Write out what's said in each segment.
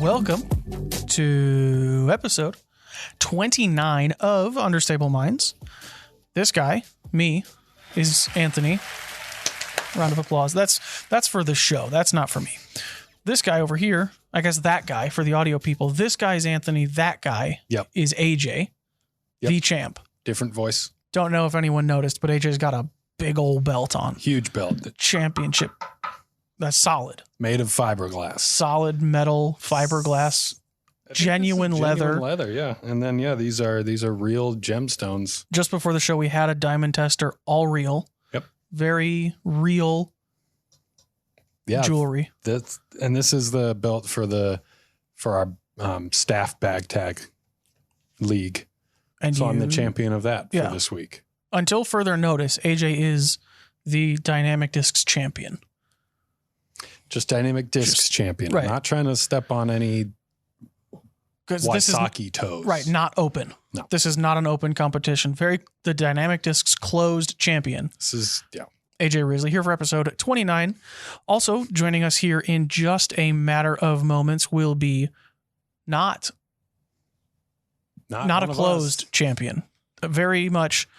Welcome to episode 29 of Understable Minds. This guy, me, is Anthony. Round of applause. That's for the show. That's not for me. This guy over here, I guess that guy for the audio people. This guy is Anthony. That guy is AJ, the champ. Different voice. Don't know if anyone noticed, but AJ's got a big old belt on. Huge belt. The championship. That's solid. Made of fiberglass. Solid metal, fiberglass, genuine leather. Genuine leather, yeah. And then, these are real gemstones. Just before the show, we had a diamond tester, all real. Yep. Very real jewelry. This is the belt for our staff bag tag league. And so I'm the champion of that for this week. Until further notice, AJ is the Dynamic Discs champion. Just Dynamic Discs champion. Right. I'm not trying to step on any Waisaki toes. Right, not open. No. This is not an open competition. The Dynamic Discs closed champion. This is, AJ Risley here for episode 29. Also joining us here in just a matter of moments will be not a closed champion. Very much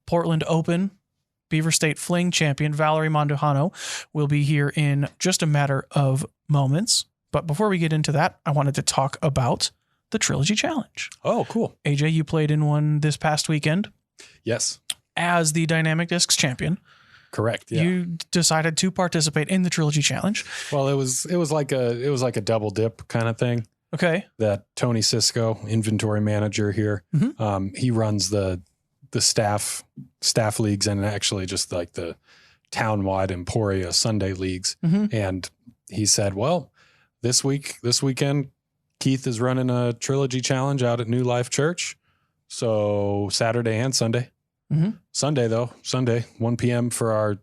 Portland Open, Beaver State Fling champion Valerie Mandujano will be here in just a matter of moments. But before we get into that, I wanted to talk about the Trilogy Challenge. Oh, cool. AJ, you played in one this past weekend. Yes. As the Dynamic Discs champion. Correct. Yeah. You decided to participate in the Trilogy Challenge. Well, it was like a double dip kind of thing. Okay. That Tony Cisco, inventory manager here, he runs the staff leagues and actually just like the town-wide Emporia Sunday leagues. Mm-hmm. And he said, well, this weekend, Keith is running a Trilogy Challenge out at New Life Church. So Saturday and Sunday. Mm-hmm. Sunday, 1 p.m. for our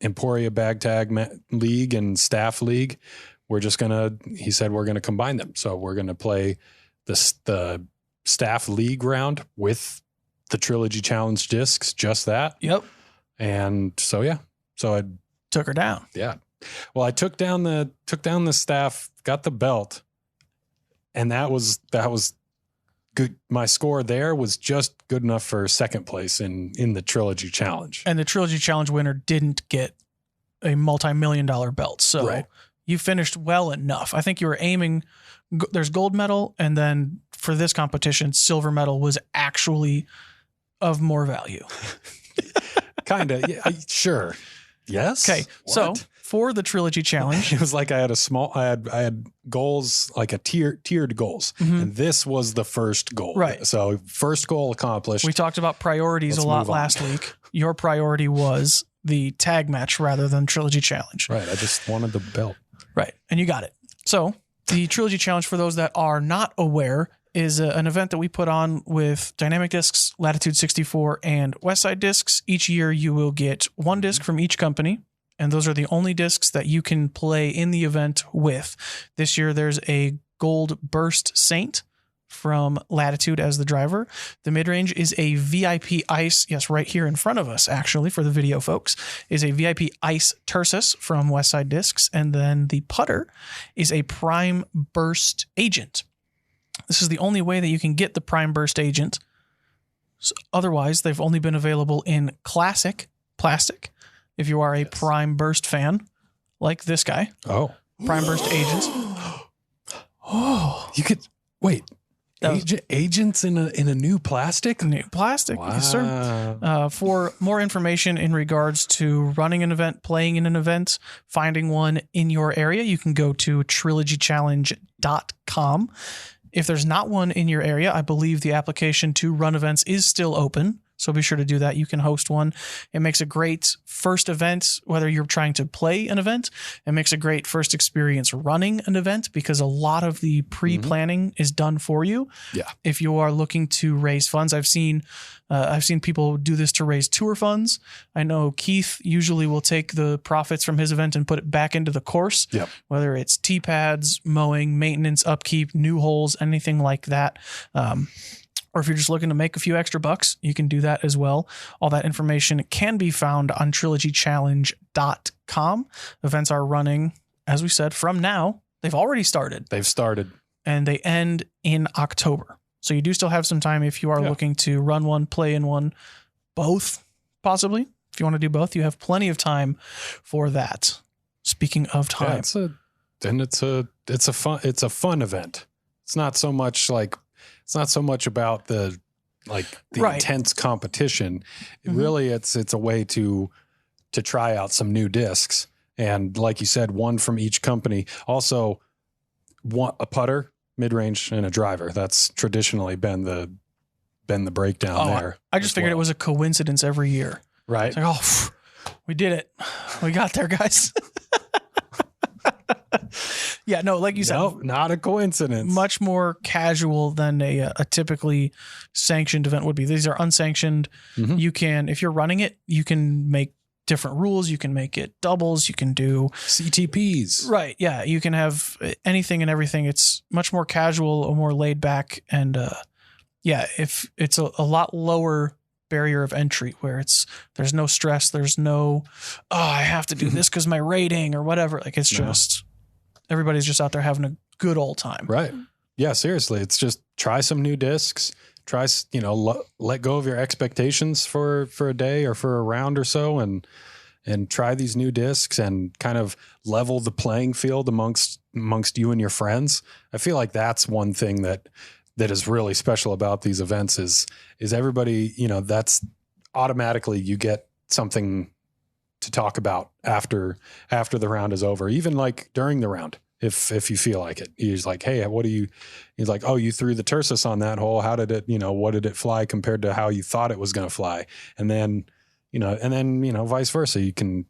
Emporia Bag Tag League and Staff League. He said we're going to combine them. So we're going to play the Staff League round with the Trilogy Challenge discs, just that. Yep. And so, So I took her down. Yeah. Well, I took down the staff, got the belt, and that was good. My score there was just good enough for second place in the Trilogy Challenge. And the Trilogy Challenge winner didn't get a multi-million-dollar belt. So you finished well enough. I think you were aiming, there's gold medal. And then for this competition, silver medal was actually of more value. Kind of. Yeah, sure. Yes. Okay. So for the Trilogy Challenge, it was like I had goals, like a tiered goals. Mm-hmm. And this was the first goal. Right. So first goal accomplished. We talked about priorities a lot last week. Your priority was the tag match rather than Trilogy Challenge. Right. I just wanted the belt. Right. And you got it. So the Trilogy Challenge, for those that are not aware, is an event that we put on with Dynamic Discs, Latitude 64, and Westside Discs. Each year you will get one disc from each company, and those are the only discs that you can play in the event with. This year there's a Gold Burst Saint from Latitude as the driver. The mid-range is a VIP Ice, yes, right here in front of us, actually, for the video folks, is a VIP Ice Tersus from Westside Discs, and then the putter is a Prime Burst Agent. This is the only way that you can get the Prime Burst Agent. So otherwise, they've only been available in classic plastic. If you are a Prime Burst fan, like this guy. Oh. Prime Burst Agents. Oh. You could, wait. Agents in a new plastic? New plastic, wow. Yes, sir. For more information in regards to running an event, playing in an event, finding one in your area, you can go to trilogychallenge.com. If there's not one in your area, I believe the application to run events is still open. So be sure to do that. You can host one. It makes a great first event, whether you're trying to play an event. It makes a great first experience running an event because a lot of the pre-planning is done for you. Yeah. If you are looking to raise funds, I've seen people do this to raise tour funds. I know Keith usually will take the profits from his event and put it back into the course. Yep. Whether it's tee pads, mowing, maintenance, upkeep, new holes, anything like that. Or if you're just looking to make a few extra bucks, you can do that as well. All that information can be found on trilogychallenge.com. Events are running, as we said, from now. They've already started. They've started. And they end in October. So you do still have some time if you are looking to run one, play in one, both possibly. If you want to do both, you have plenty of time for that. Speaking of time. It's a fun event. It's not so much about the intense competition. Really it's a way to try out some new discs. And like you said, one from each company. Also, a putter, mid-range, and a driver. That's traditionally been the breakdown there. I just figured it was a coincidence every year. Right. It's like, we did it. We got there, guys. Yeah, no, like you said. No, not a coincidence. Much more casual than a typically sanctioned event would be. These are unsanctioned. You can, if you're running it, you can make different rules. You can make it doubles. You can do CTPs. Right. Yeah. You can have anything and everything. It's much more casual or more laid back. And if it's a lot lower barrier of entry where there's no stress. There's no, I have to do this because my rating or whatever. Like it's just, everybody's just out there having a good old time. Right. Yeah. Seriously. It's just try some new discs. Try, let go of your expectations for a day or for a round or so and try these new discs and kind of level the playing field amongst you and your friends. I feel like that's one thing that is really special about these events is everybody, that's automatically you get something to talk about after the round is over, even like during the round. If you feel like it, he's like, hey, he's like, oh, you threw the tersus on that hole. How did it, what did it fly compared to how you thought it was going to fly? And then, vice versa. You can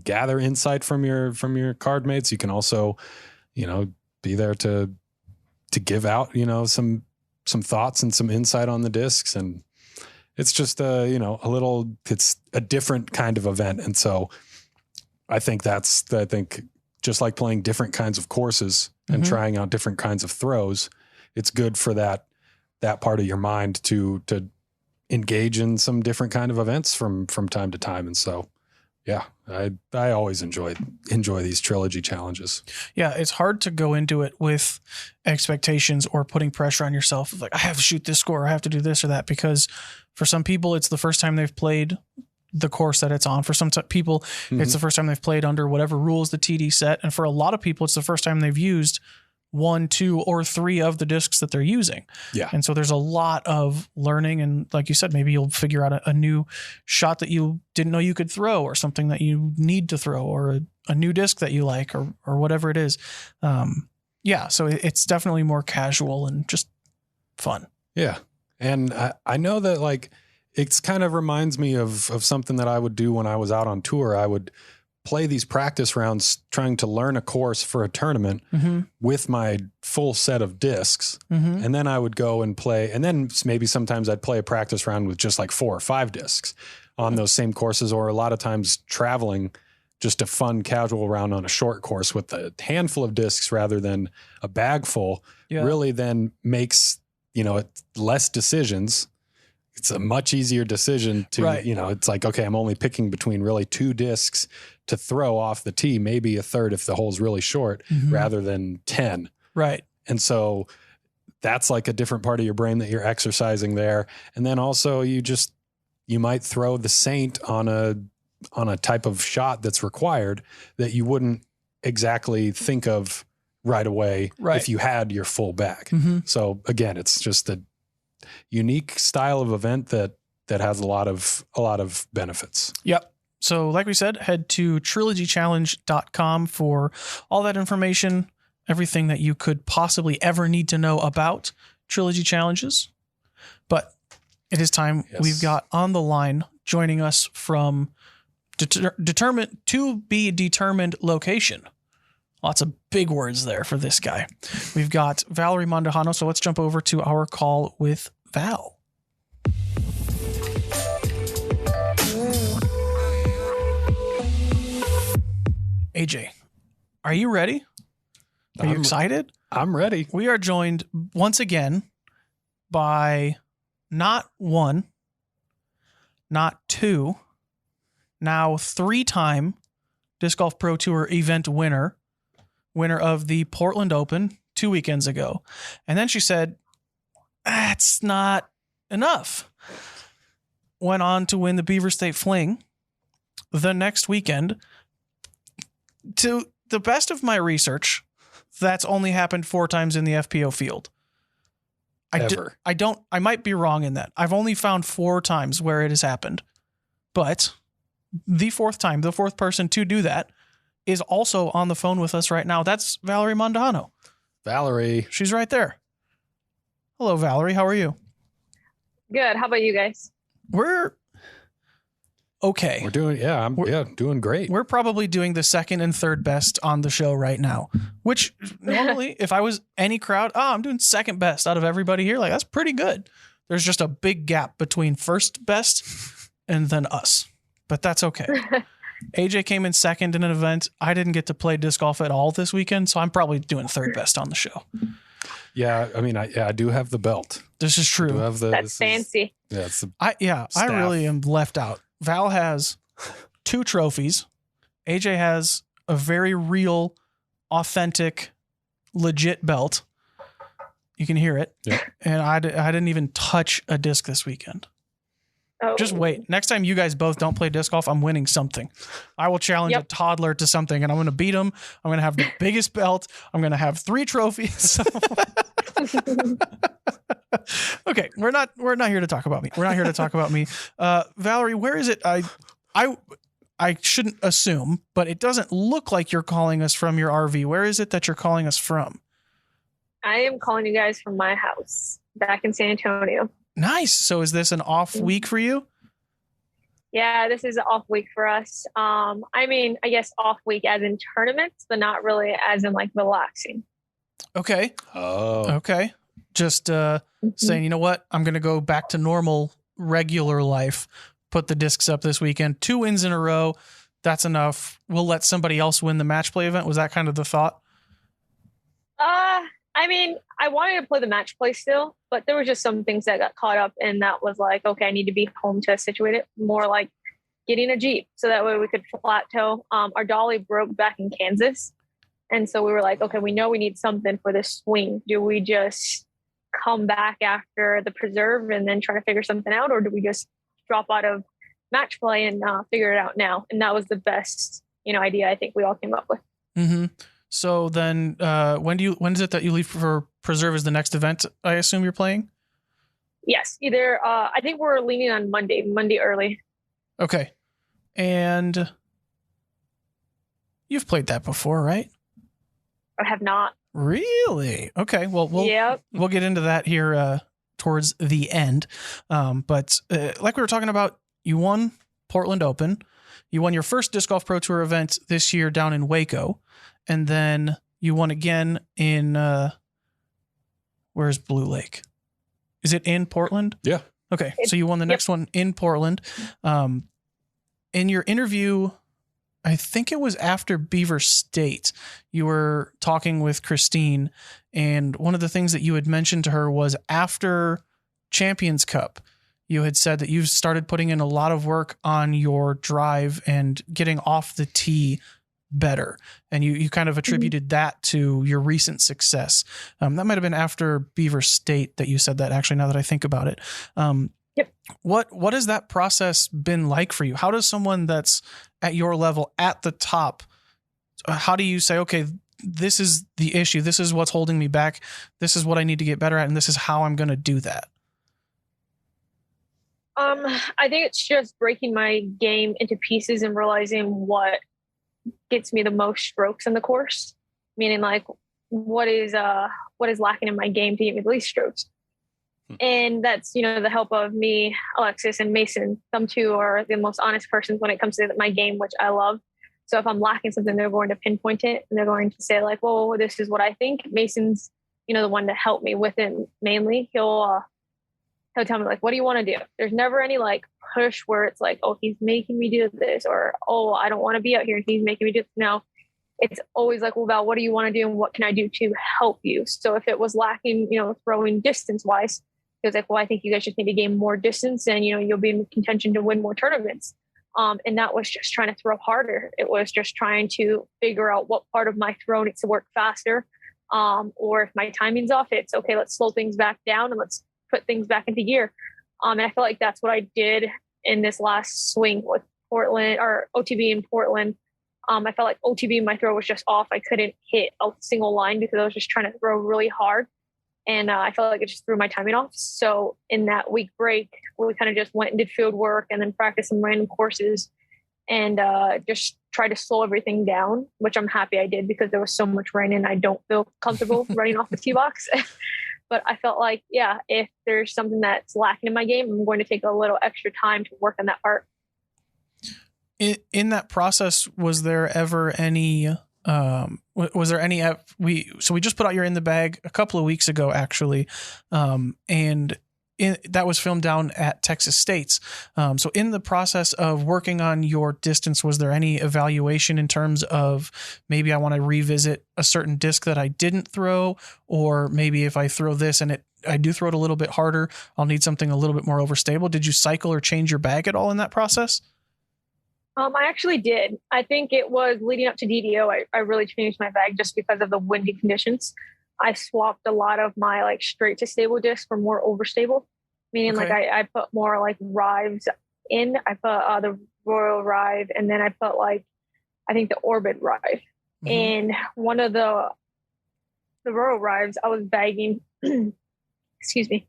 gather insight from your card mates. You can also, be there to give out, some thoughts and some insight on the discs. And it's just it's a different kind of event. And so I think just like playing different kinds of courses and trying out different kinds of throws, it's good for that part of your mind to engage in some different kind of events from time to time. And so, yeah, I always enjoy these trilogy challenges. Yeah, it's hard to go into it with expectations or putting pressure on yourself. Like, I have to shoot this score, I have to do this or that, because for some people, it's the first time they've played the course that it's on. For some people, it's the first time they've played under whatever rules the TD set. And for a lot of people, it's the first time they've used 1, 2, or 3 of the discs that they're using. Yeah. And so there's a lot of learning. And like you said, maybe you'll figure out a new shot that you didn't know you could throw, or something that you need to throw, or a new disc that you like, or whatever it is. So it's definitely more casual and just fun. Yeah. And I know that, like, it's kind of reminds me of something that I would do when I was out on tour. I would play these practice rounds trying to learn a course for a tournament with my full set of discs. And then I would go and play. And then maybe sometimes I'd play a practice round with just like 4 or 5 discs on those same courses, or a lot of times traveling, just a fun casual round on a short course with a handful of discs rather than a bag full. Really then makes, less decisions. It's a much easier decision to, it's like, okay, I'm only picking between really 2 discs to throw off the tee, maybe a third if the hole's really short, rather than 10. Right. And so that's like a different part of your brain that you're exercising there. And then also you might throw the Saint on a type of shot that's required that you wouldn't exactly think of right away if you had your full bag. So again, it's just a unique style of event that has a lot of benefits. Yep. So like we said, head to trilogychallenge.com for all that information, everything that you could possibly ever need to know about Trilogy challenges. But it is time. We've got on the line, joining us from determined location. Lots of big words there for this guy. We've got Valerie Mandujano. So let's jump over to our call with Val. AJ, are you ready? Are you excited? I'm ready. We are joined once again by not 1, not 2, now 3-time Disc Golf Pro Tour event winner, winner of the Portland Open 2 weekends ago. And then she said, that's not enough. Went on to win the Beaver State Fling the next weekend. To the best of my research, that's only happened 4 times in the FPO field. I might be wrong in that. I've only found 4 times where it has happened. But the 4th time, the 4th person to do that is also on the phone with us right now. That's Valerie Mandano. Valerie. She's right there. Hello, Valerie. How are you? Good. How about you guys? We're okay. We're doing, doing great. We're probably doing the 2nd and 3rd best on the show right now, which normally if I was any crowd, I'm doing 2nd best out of everybody here. Like, that's pretty good. There's just a big gap between 1st best and then us, but that's okay. AJ came in 2nd in an event. I didn't get to play disc golf at all this weekend, so I'm probably doing 3rd best on the show. Yeah, I mean, I do have the belt. This is true. That's fancy. I really am left out. Val has 2 trophies. AJ has a very real, authentic, legit belt. You can hear it. Yep. And I didn't even touch a disc this weekend. Oh. Just wait. Next time you guys both don't play disc golf, I'm winning something. I will challenge a toddler to something, and I'm going to beat him. I'm going to have the biggest belt. I'm going to have 3 trophies. Okay, we're not here to talk about me. We're not here to talk about me. Valerie, where is it? I shouldn't assume, but it doesn't look like you're calling us from your RV. Where is it that you're calling us from? I am calling you guys from my house back in San Antonio. Nice. So is this an off week for you? Yeah, this is an off week for us. I mean, I guess off week as in tournaments, but not really as in like relaxing. Okay. Oh. Okay. Just saying, you know what? I'm going to go back to normal, regular life. Put the discs up this weekend. 2 wins in a row. That's enough. We'll let somebody else win the match play event. Was that kind of the thought? I mean, I wanted to play the match play still, but there were just some things that got caught up, and that was like, okay, I need to be home to situate it. More like getting a Jeep so that way we could plateau. Our dolly broke back in Kansas. And so we were like, okay, we know we need something for this swing. Do we just come back after the preserve and then try to figure something out? Or do we just drop out of match play and figure it out now? And that was the best, idea I think we all came up with. Mm-hmm. So then when is it that you leave for preserve as the next event? I assume you're playing? Yes. Either, I think we're leaning on Monday early. Okay. And you've played that before, right? I have not. Really? Okay. Well, we'll get into that here towards the end. But like we were talking about, you won Portland Open. You won your first Disc Golf Pro Tour event this year down in Waco. And then you won again in, where's Blue Lake? Is it in Portland? Yeah. Okay. So you won the next one in Portland. In your interview, I think it was after Beaver State, you were talking with Christine, and one of the things that you had mentioned to her was after Champions Cup, you had said that you've started putting in a lot of work on your drive and getting off the tee better. And you kind of attributed that to your recent success. That might have been after Beaver State that you said that, actually, now that I think about it. What has that process been like for you? How does someone that's at your level at the top, how do you say, okay, this is the issue. This is what's holding me back. This is what I need to get better at. And this is how I'm going to do that. I think it's just breaking my game into pieces and realizing what gets me the most strokes in the course, meaning like what is lacking in my game to get me the least strokes. And that's, the help of me, Alexis, and Mason. Them two are the most honest persons when it comes to my game, which I love. So if I'm lacking something, they're going to pinpoint it and they're going to say like, well, this is what I think. Mason's, the one to help me with it mainly. He'll tell me like, what do you want to do? There's never any like push where it's like, oh, he's making me do this, or, oh, I don't want to be out here. He's making me do this. No, it's always like, well, Val, what do you want to do? And what can I do to help you? So if it was lacking, throwing distance wise, it was like, well, I think you guys just need to gain more distance and, you'll be in contention to win more tournaments. And that was just trying to throw harder. It was just trying to figure out what part of my throw needs to work faster. Or if my timing's off, it's okay, let's slow things back down and let's put things back into gear. And I feel like that's what I did in this last swing with Portland or OTB in Portland. I felt like OTB, my throw was just off. I couldn't hit a single line because I was just trying to throw really hard. And I felt like it just threw my timing off. So in that week break, we kind of just went and did field work and then practiced some random courses and just tried to slow everything down, which I'm happy I did because there was so much rain and I don't feel comfortable running off the tee box. But I felt like, yeah, if there's something that's lacking in my game, I'm going to take a little extra time to work on that part. In that process, was there ever any we just put out your In the Bag a couple of weeks ago, actually. That was filmed down at Texas State's. So in the process of working on your distance, was there any evaluation in terms of maybe I want to revisit a certain disc that I didn't throw, or maybe if I throw this and I do throw it a little bit harder, I'll need something a little bit more overstable? Did you cycle or change your bag at all in that process? I actually did. I think it was leading up to DDO. I really changed my bag just because of the windy conditions. I swapped a lot of my like straight to stable discs for more overstable, meaning like I put more like rives in. I put the Royal Rive, and then I put like, I think the Orbit Rive. Mm-hmm. And one of the Royal Rives, I was bagging, excuse me,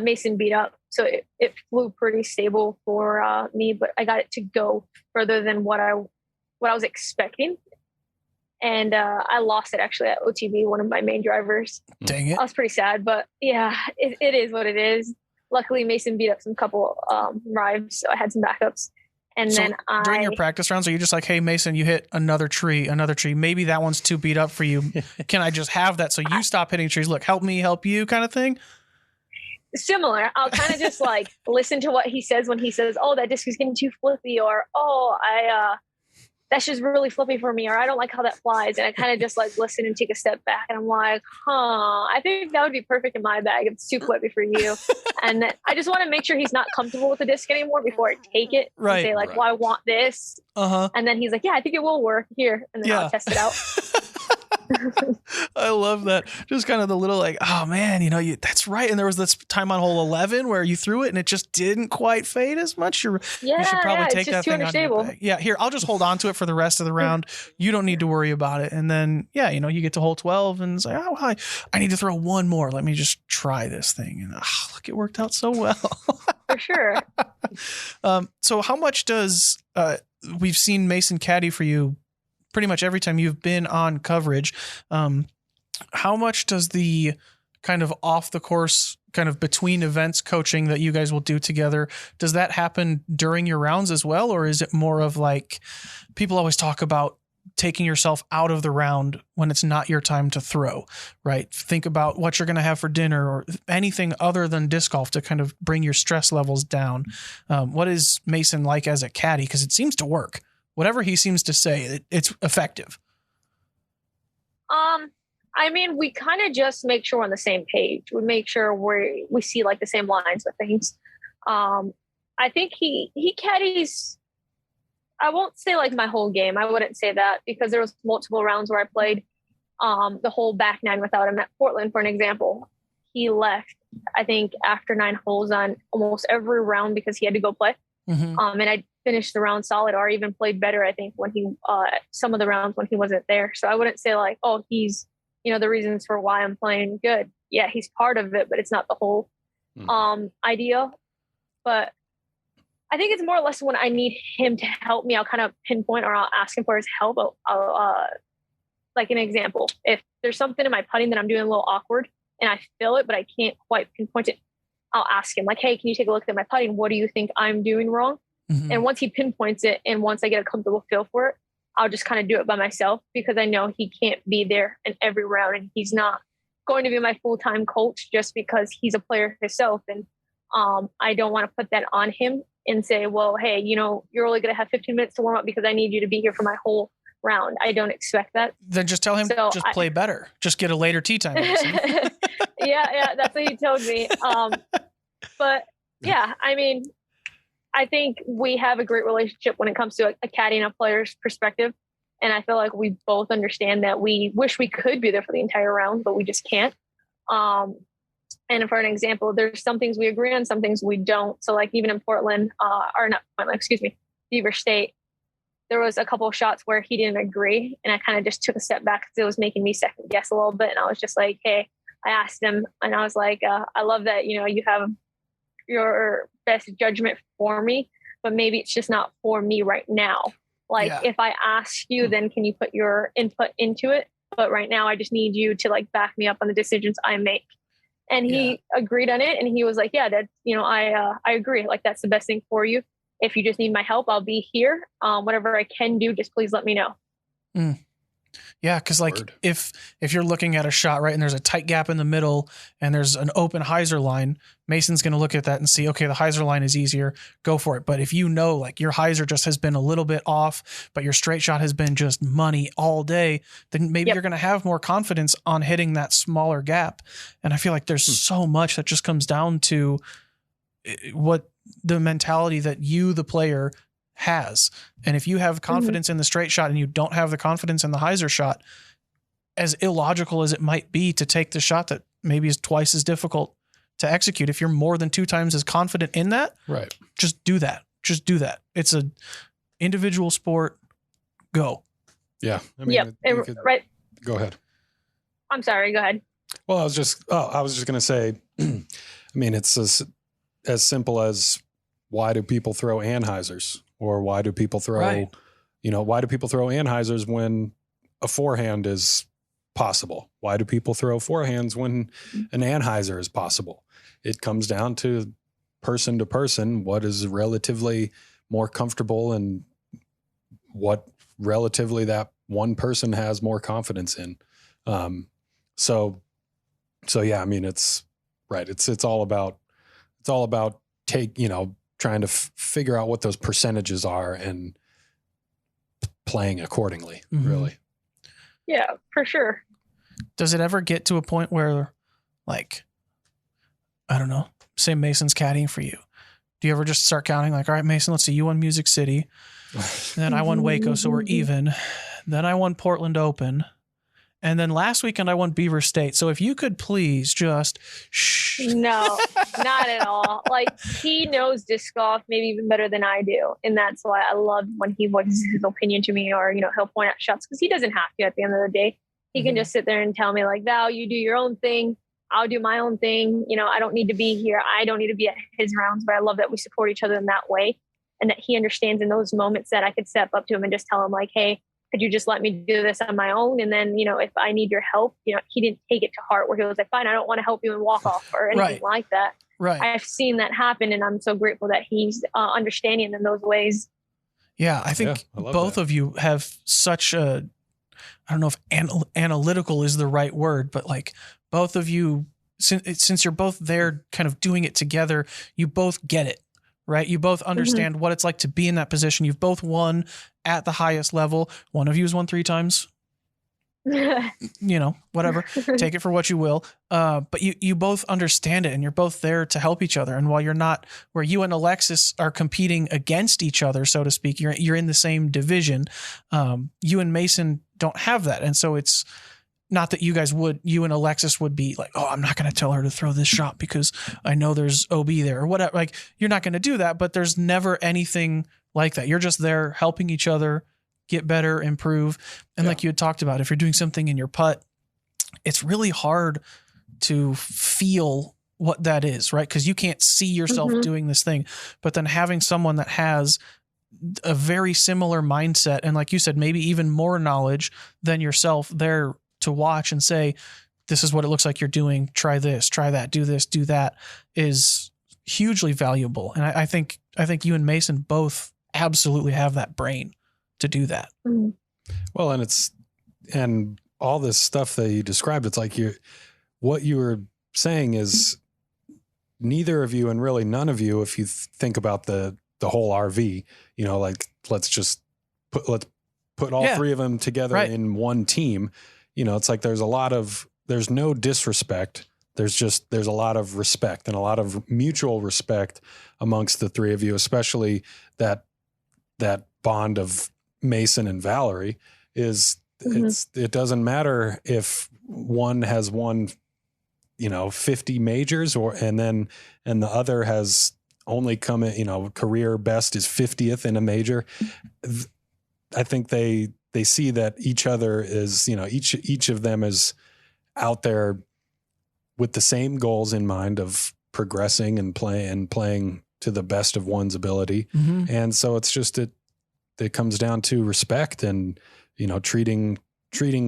Mason beat up. So it flew pretty stable for me, but I got it to go further than what I was expecting. And I lost it actually at OTB, one of my main drivers. Dang it. I was pretty sad, but yeah, it is what it is. Luckily, Mason beat up some couple rives, so I had some backups. And so then during your practice rounds, are you just like, hey, Mason, you hit another tree. Maybe that one's too beat up for you. Can I just have that so you stop hitting trees? Look, help me, help you kind of thing? Similar. I'll kind of just like listen to what he says when he says, oh, that disc is getting too flippy, or, oh, that's just really flippy for me, or I don't like how that flies. And I kind of just like listen and take a step back, and I'm like, I think that would be perfect in my bag. It's too flippy for you. And then I just want to make sure he's not comfortable with the disc anymore before I take it. Right. And say like, well, I want this. And then he's like, yeah, I think it will work here. And then I'll test it out. I love that. Just kind of the little like, oh man, that's right. And there was this time on hole 11 where you threw it and it just didn't quite fade as much. You should probably take that thing out of your bag. Yeah, here, I'll just hold on to it for the rest of the round. You don't need to worry about it. And then, you get to hole 12 and it's like, oh, I need to throw one more. Let me just try this thing. And look, it worked out so well. For sure. So how much does, we've seen Mason caddy for you pretty much every time you've been on coverage. How much does the kind of off the course, kind of between events coaching that you guys will do together, does that happen during your rounds as well? Or is it more of like, people always talk about taking yourself out of the round when it's not your time to throw, right? Think about what you're going to have for dinner or anything other than disc golf to kind of bring your stress levels down. What is Mason like as a caddy? Because it seems to work. Whatever he seems to say, it's effective. I mean, we kind of just make sure we're on the same page. We make sure we see like the same lines of things. I think he caddies, I won't say like my whole game. I wouldn't say that because there was multiple rounds where I played the whole back nine without him. At Portland, for an example, he left, I think, after 9 holes on almost every round because he had to go play. Mm-hmm. And I finished the round solid, or even played better, I think, when he some of the rounds when he wasn't there. So I wouldn't say like, oh, he's the reasons for why I'm playing good. Yeah, he's part of it, but it's not the whole idea. But I think it's more or less when I need him to help me, I'll kind of pinpoint, or I'll ask him for his help. I'll like an example, if there's something in my putting that I'm doing a little awkward and I feel it, but I can't quite pinpoint it, I'll ask him like, hey, can you take a look at my putting? What do you think I'm doing wrong? Mm-hmm. And once he pinpoints it, and once I get a comfortable feel for it, I'll just kind of do it by myself, because I know he can't be there in every round, and he's not going to be my full-time coach just because he's a player himself. And I don't want to put that on him and say, well, hey, you're only going to have 15 minutes to warm up because I need you to be here for my whole round. I don't expect that. Then just tell him, play better. Just get a later tee time. Yeah, that's what he told me. But yeah, I mean, I think we have a great relationship when it comes to a caddy and a player's perspective. And I feel like we both understand that we wish we could be there for the entire round, but we just can't. And for an example, there's some things we agree on, some things we don't. So like even in Portland, or not Portland, excuse me, Beaver State, there was a couple of shots where he didn't agree. And I kind of just took a step back because it was making me second guess a little bit. And I was just like, hey, I asked him and I was like, I love that, you know, you have your best judgment for me, but maybe it's just not for me right now. Like if I ask you, then can you put your input into it? But right now I just need you to like back me up on the decisions I make. And he agreed on it. And he was like, yeah, that, you know, I agree. Like, that's the best thing for you. If you just need my help, I'll be here. Whatever I can do, just please let me know. Mm. Yeah. Cause like if you're looking at a shot, right, and there's a tight gap in the middle and there's an open hyzer line, Mason's going to look at that and see, okay, the hyzer line is easier, go for it. But if you know, like your hyzer just has been a little bit off, but your straight shot has been just money all day, then maybe you're going to have more confidence on hitting that smaller gap. And I feel like there's so much that just comes down to what the mentality that you, the player, has. And if you have confidence in the straight shot and you don't have the confidence in the hyzer shot, as illogical as it might be to take the shot that maybe is twice as difficult to execute, if you're more than 2 times as confident in that, right, just do that. Just do that. It's a individual sport. Go. Yeah. I mean, right. Go ahead. I'm sorry. Go ahead. Well, I was just going to say, I mean, it's as simple as, why do people throw anhyzers? Or why do people throw, why do people throw anhyzers when a forehand is possible? Why do people throw forehands when an anhyzer is possible? It comes down to person to person, what is relatively more comfortable and what relatively that one person has more confidence in. So yeah, I mean, it's right. It's all about trying to figure out what those percentages are and playing accordingly, really. Yeah, for sure. Does it ever get to a point where, like, I don't know, say Mason's caddying for you? Do you ever just start counting like, all right, Mason, let's see, you won Music City. Then I won Waco, so we're even. Then I won Portland Open. And then last weekend I won Beaver State. So if you could please just shh. No, not at all. Like, he knows disc golf maybe even better than I do. And that's why I love when he voices his opinion to me, or, he'll point out shots, because he doesn't have to at the end of the day. He can just sit there and tell me like, Val, you do your own thing. I'll do my own thing. I don't need to be here. I don't need to be at his rounds, but I love that we support each other in that way. And that he understands in those moments that I could step up to him and just tell him like, hey, could you just let me do this on my own? And then, if I need your help, he didn't take it to heart where he was like, fine, I don't want to help you and walk off or anything like that. Right. I've seen that happen, and I'm so grateful that he's understanding in those ways. Yeah, I think both of you have such a, I don't know if analytical is the right word, but like both of you, since you're both there kind of doing it together, you both get it. Right. You both understand what it's like to be in that position. You've both won at the highest level. One of you has won 3 times. Whatever. Take it for what you will. But you both understand it, and you're both there to help each other. And while you're not where you and Alexis are competing against each other, so to speak, you're in the same division. You and Mason don't have that. And so it's not that you and Alexis would be like, oh, I'm not going to tell her to throw this shot because I know there's OB there or whatever. Like, you're not going to do that, but there's never anything like that. You're just there helping each other get better, improve. And like you had talked about, if you're doing something in your putt, it's really hard to feel what that is, right? Because you can't see yourself doing this thing, but then having someone that has a very similar mindset, and like you said, maybe even more knowledge than yourself there to watch and say, this is what it looks like you're doing. Try this, try that, do this, do that, is hugely valuable. And I think you and Mason both absolutely have that brain to do that. Well, and all this stuff that you described, it's like what you were saying is neither of you, and really none of you, if you think about the whole RV, like let's put all 3 of them together in one team. It's like there's no disrespect. there's a lot of respect and a lot of mutual respect amongst the three of you, especially that bond of Mason and Valerie is it doesn't matter if one has won, 50 majors and the other has only come in, career best is 50th in a major. I think they see that each other is, each of them is out there with the same goals in mind of progressing and playing to the best of one's ability. Mm-hmm. And so it's just, it comes down to respect and, treating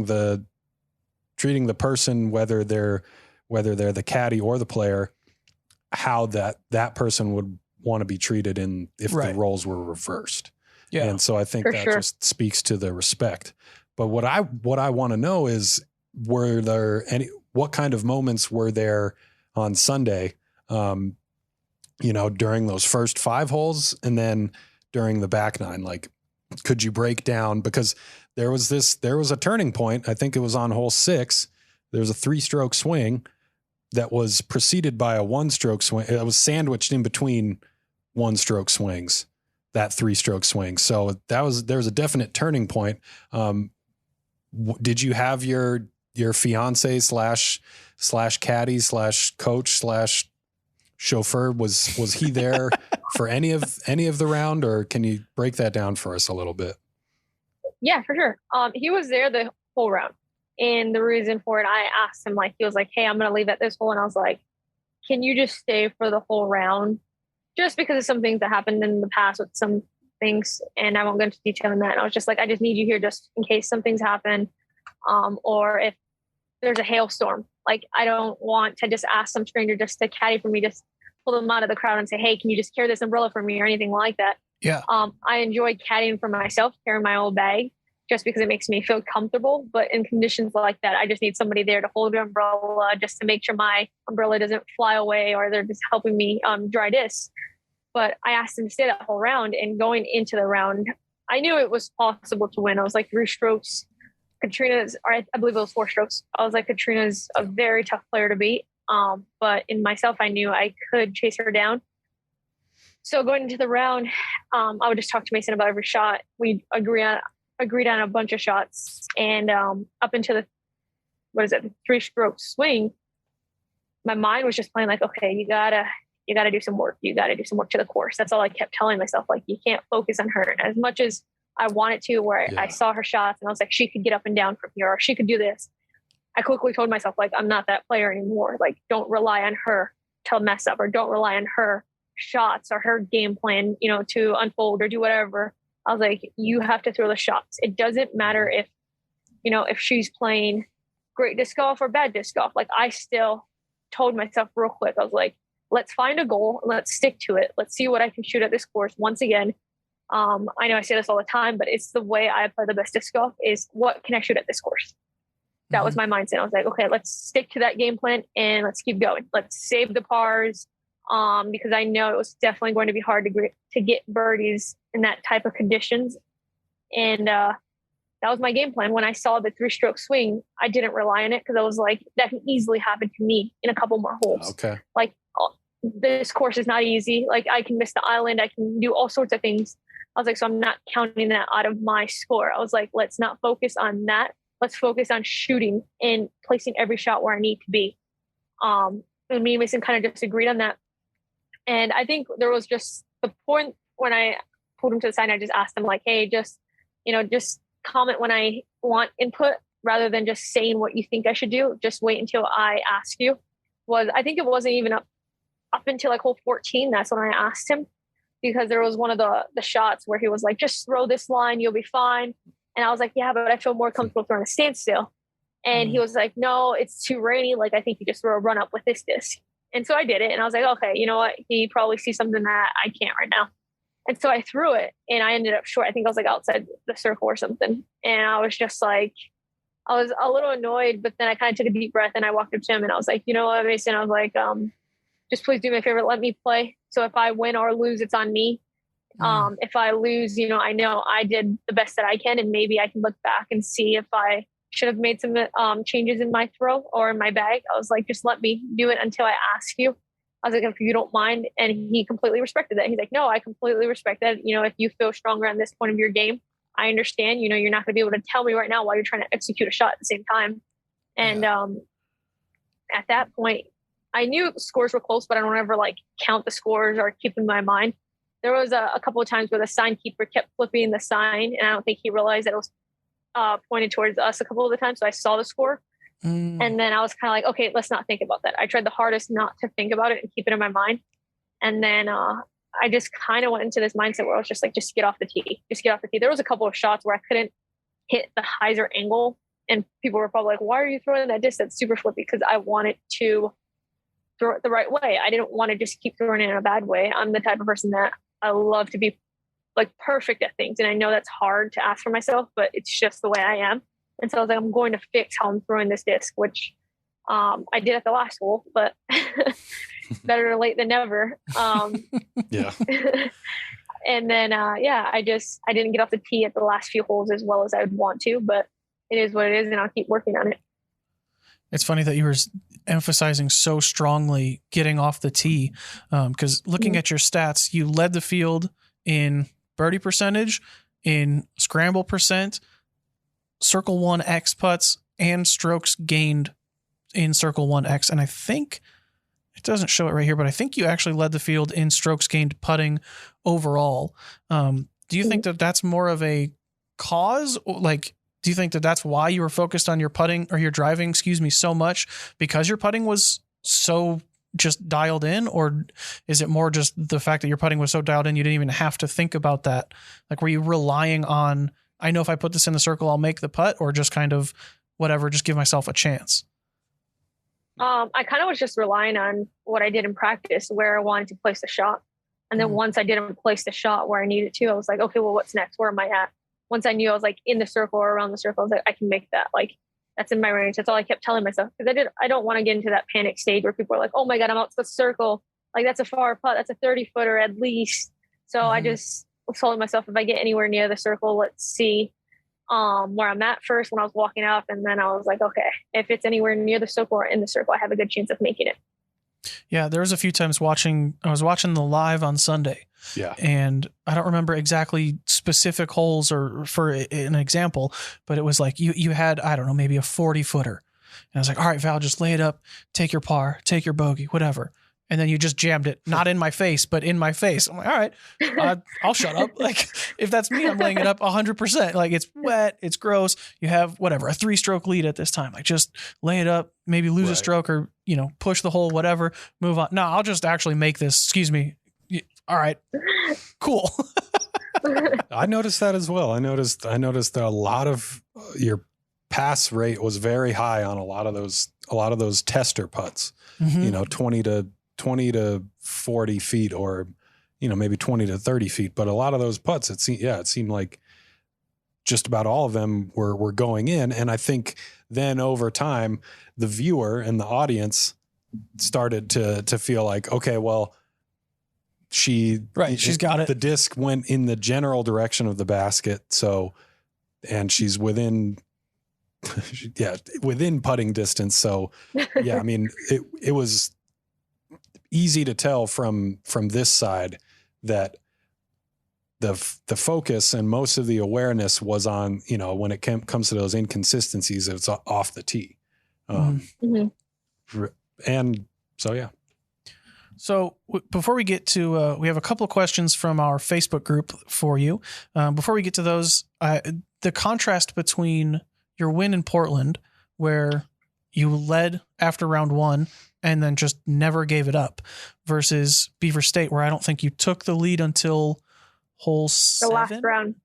the person, whether they're the caddy or the player, how that person would want to be treated if the roles were reversed. Yeah. And so I think that just speaks to the respect. But what I want to know is, what kind of moments were there on Sunday, during those first 5 holes and then during the back 9? Like, could you break down, because there was a turning point. I think it was on hole 6. There was a 3-stroke swing that was preceded by a 1-stroke swing. It was sandwiched in between 1-stroke swings, that 3-stroke swing. So there was a definite turning point. Did you have your fiance slash caddy slash coach slash chauffeur, was he there for any of the round, or can you break that down for us a little bit? Yeah, for sure. He was there the whole round. And the reason for it, I asked him, he was like, hey, I'm going to leave at this hole. And I was like, can you just stay for the whole round? Just because of some things that happened in the past with some things. And I won't go into detail on that. And I was just like, I just need you here just in case some things happen. Or if there's a hailstorm, I don't want to just ask some stranger just to caddy for me, just pull them out of the crowd and say, hey, can you just carry this umbrella for me or anything like that? Yeah. I enjoy caddying for myself, carrying my own bag, just because it makes me feel comfortable. But in conditions like that, I just need somebody there to hold the umbrella just to make sure my umbrella doesn't fly away, or they're just helping me dry disc. But I asked him to stay that whole round, and going into the round, I knew it was possible to win. I was like 3 strokes. I believe it was 4 strokes. I was like, Katrina's a very tough player to beat. But in myself, I knew I could chase her down. So going into the round, I would just talk to Mason about every shot. We agreed on a bunch of shots, and up into the 3-stroke swing, my mind was just playing okay, you gotta do some work. You gotta do some work to the course. That's all I kept telling myself. You can't focus on her. And as much as I wanted to, I saw her shots and I was like, she could get up and down from here, or she could do this. I quickly told myself, I'm not that player anymore. Don't rely on her to mess up, or don't rely on her shots or her game plan, to unfold or do whatever. I was like, you have to throw the shots. It doesn't matter if she's playing great disc golf or bad disc golf. I still told myself real quick, I was like, let's find a goal and let's stick to it. Let's see what I can shoot at this course. Once again, I know I say this all the time, but it's the way I play the best disc golf is, what can I shoot at this course? That was my mindset. I was like, okay, let's stick to that game plan and let's keep going. Let's save the pars. Because I know it was definitely going to be hard to get birdies in that type of conditions. And that was my game plan. When I saw the 3-stroke swing, I didn't rely on it, because I was like, that can easily happen to me in a couple more holes. Okay. This course is not easy. I can miss the island. I can do all sorts of things. I was like, so I'm not counting that out of my score. I was like, let's not focus on that. Let's focus on shooting and placing every shot where I need to be. And me and Mason kind of just agreed on that. And I think there was just the point when I pulled him to the side and I just asked him, hey, just comment when I want input, rather than just saying what you think I should do. Just wait until I ask you. I think it wasn't even up until hole 14. That's when I asked him, because there was one of the shots where he was like, just throw this line, you'll be fine. And I was like, yeah, but I feel more comfortable throwing a standstill. And he was like, no, it's too rainy. I think you just throw a run up with this disc. And so I did it. And I was like, okay, you know what? He probably sees something that I can't right now. And so I threw it, and I ended up short. I think I was outside the circle or something. And I was just I was a little annoyed, but then I kind of took a deep breath and I walked up to him and I was like, you know what, Mason? I was like, just please do me a favor. Let me play. So if I win or lose, it's on me. If I lose, I know I did the best that I can, and maybe I can look back and see if I should have made some changes in my throw or in my bag. I was like, just let me do it until I ask you. I was like, if you don't mind. And he completely respected that. He's like, no, I completely respect that. You know, if you feel stronger on this point of your game, I understand, you know, you're not going to be able to tell me right now while you're trying to execute a shot at the same time. And at that point, I knew the scores were close, but I don't ever like count the scores or keep in my mind. There was a couple of times where the sign keeper kept flipping the sign, and I don't think he realized that it was pointed towards us a couple of the times. So I saw the score. And then I was kind of like, okay, let's not think about that. I tried the hardest not to think about it and keep it in my mind. And then I just kind of went into this mindset where I was just like, just get off the tee. Just get off the tee. There was a couple of shots where I couldn't hit the hyzer angle. And people were probably like, why are you throwing that disc that's super flippy? Because I wanted to throw it the right way. I didn't want to just keep throwing it in a bad way. I'm the type of person that I love to be like perfect at things. And I know that's hard to ask for myself, but it's just the way I am. And so I was like, I'm going to fix how I'm throwing this disc, which I did at the last hole, but better late than never. Yeah. And then, I didn't get off the tee at the last few holes as well as I would want to, but it is what it is. And I'll keep working on it. It's funny that you were emphasizing so strongly getting off the tee. Because looking at your stats, you led the field in birdie percentage, in scramble percent, circle 1X putts, and strokes gained in circle 1X. And I think it doesn't show it right here, but I think you actually led the field in strokes gained putting overall. Do you think that that's more of a cause? Like, do you think that that's why you were focused on your putting or your driving, so much, because your putting was so just dialed in? Or is it more just the fact that your putting was so dialed in you didn't even have to think about that? Like, were you relying on, I know if I put this in the circle, I'll make the putt, or just kind of whatever, just give myself a chance? I kind of was just relying on what I did in practice, where I wanted to place the shot. And then once I didn't place the shot where I needed to, I was like, okay, well, what's next? Where am I at? Once I knew I was like in the circle or around the circle, I was like, I can make that. Like, that's in my range. That's all I kept telling myself. Because I don't want to get into that panic stage where people are like, oh my God, I'm out to the circle. Like, that's a far putt. That's a 30-footer at least. So I just was telling myself, if I get anywhere near the circle, let's see where I'm at first when I was walking up. And then I was like, okay, if it's anywhere near the circle or in the circle, I have a good chance of making it. Yeah, there was a few times I was watching the live on Sunday. Yeah. And I don't remember exactly specific holes or for an example, but it was like you had, I don't know, maybe a 40-footer. And I was like, all right, Val, just lay it up, take your par, take your bogey, whatever. And then you just jammed it, not in my face, but in my face. I'm like, all right, I'll shut up. Like, if that's me, I'm laying it up 100%. Like, it's wet, it's gross. You have whatever, a 3-stroke lead at this time. Like, just lay it up, maybe lose a stroke or, push the hole, whatever, move on. No, I'll just actually make this. Excuse me. All right, cool. I noticed that as well. I noticed that a lot of your pass rate was very high on a lot of those tester putts. 20 to 40 feet, or maybe 20 to 30 feet. But a lot of those putts, it seemed like just about all of them were going in. And I think then over time, the viewer and the audience started to feel like, okay, well, she's got it. The disc went in the general direction of the basket. So, and she's within putting distance. So yeah, I mean, it was easy to tell from this side that the focus and most of the awareness was on, when it comes to those inconsistencies, it's off the tee. And so, yeah. So before we get to, we have a couple of questions from our Facebook group for you. Before we get to those, the contrast between your win in Portland, where you led after round 1 and then just never gave it up, versus Beaver State, where I don't think you took the lead until hole 7. The last round.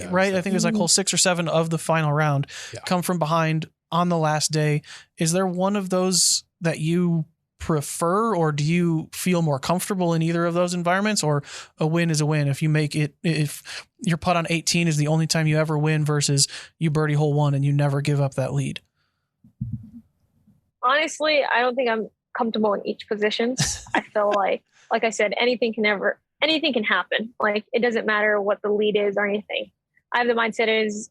Right? I think it was like hole 6 or 7 of the final round. Yeah. Come from behind on the last day. Is there one of those that you prefer, or do you feel more comfortable in either of those environments, or a win is a win? If you make it, if your putt on 18 is the only time you ever win versus you birdie hole 1 and you never give up that lead? Honestly, I don't think I'm comfortable in each position. I feel like I said, anything can happen. Like, it doesn't matter what the lead is or anything. I have the mindset is,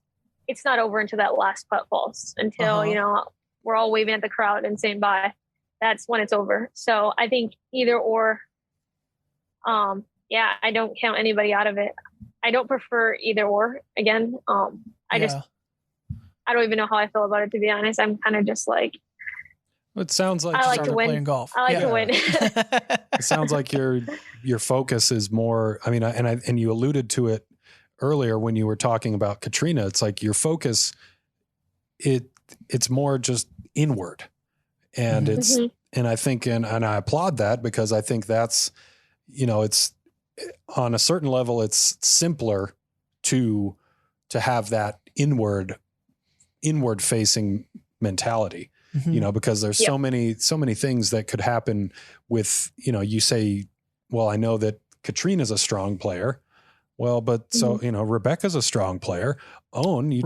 it's not over until that last putt falls, until, you know, we're all waving at the crowd and saying bye. That's when it's over. So I think either or, yeah, I don't count anybody out of it. I don't prefer either or again. I don't even know how I feel about it, to be honest. I'm kind of just like, it sounds like I like to win. Playing golf. I like to win. It sounds like your focus is more, I mean, and you alluded to it earlier when you were talking about Katrina. It's like your focus, it's more just inward. And and I think, and I applaud that, because I think that's, you know, it's on a certain level, it's simpler to have that inward facing mentality, you know, because there's so many things that could happen with, you know, you say, well, I know that Katrina's a strong player. Well, but so, you know, Rebecca's a strong player. Own, you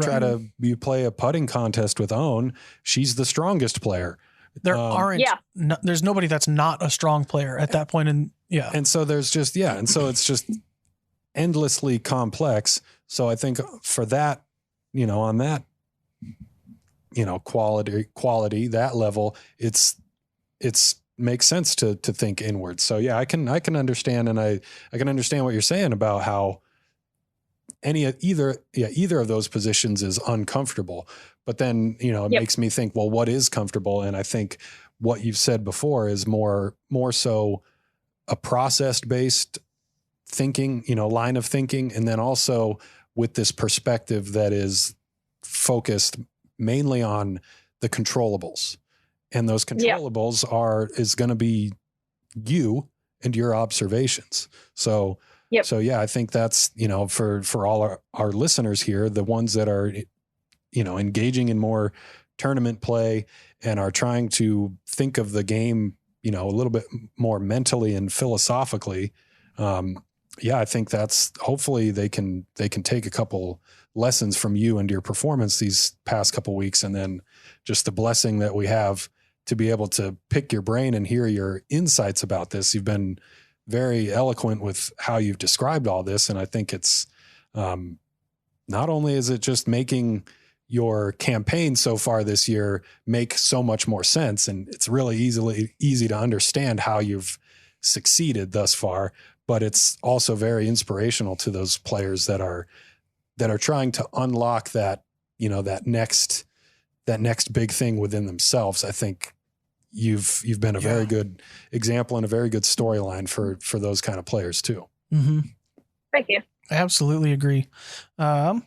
play a putting contest with Own. She's the strongest player. There there's nobody that's not a strong player at that point. And so there's just, and so it's just endlessly complex. So I think for that, you know, on that, you know, quality, that level, it's makes sense to think inward. So yeah, I can understand. And I can understand what you're saying about how either of those positions is uncomfortable, but then, you know, it makes me think, well, what is comfortable? And I think what you've said before is more so a process-based thinking, you know, line of thinking. And then also with this perspective that is focused mainly on the controllables, and those controllables is going to be you and your observations. So, so yeah, I think that's, you know, for all our listeners here, the ones that are, you know, engaging in more tournament play and are trying to think of the game, you know, a little bit more mentally and philosophically. I think that's, hopefully they can take a couple lessons from you and your performance these past couple weeks. And then just the blessing that we have to be able to pick your brain and hear your insights about this. You've been very eloquent with how you've described all this. And I think it's, not only is it just making your campaign so far this year make so much more sense, and it's really easy to understand how you've succeeded thus far, but it's also very inspirational to those players that are trying to unlock that, you know, that next big thing within themselves. I think you've been a very good example and a very good storyline for those kind of players too. Mm-hmm. Thank you. I absolutely agree.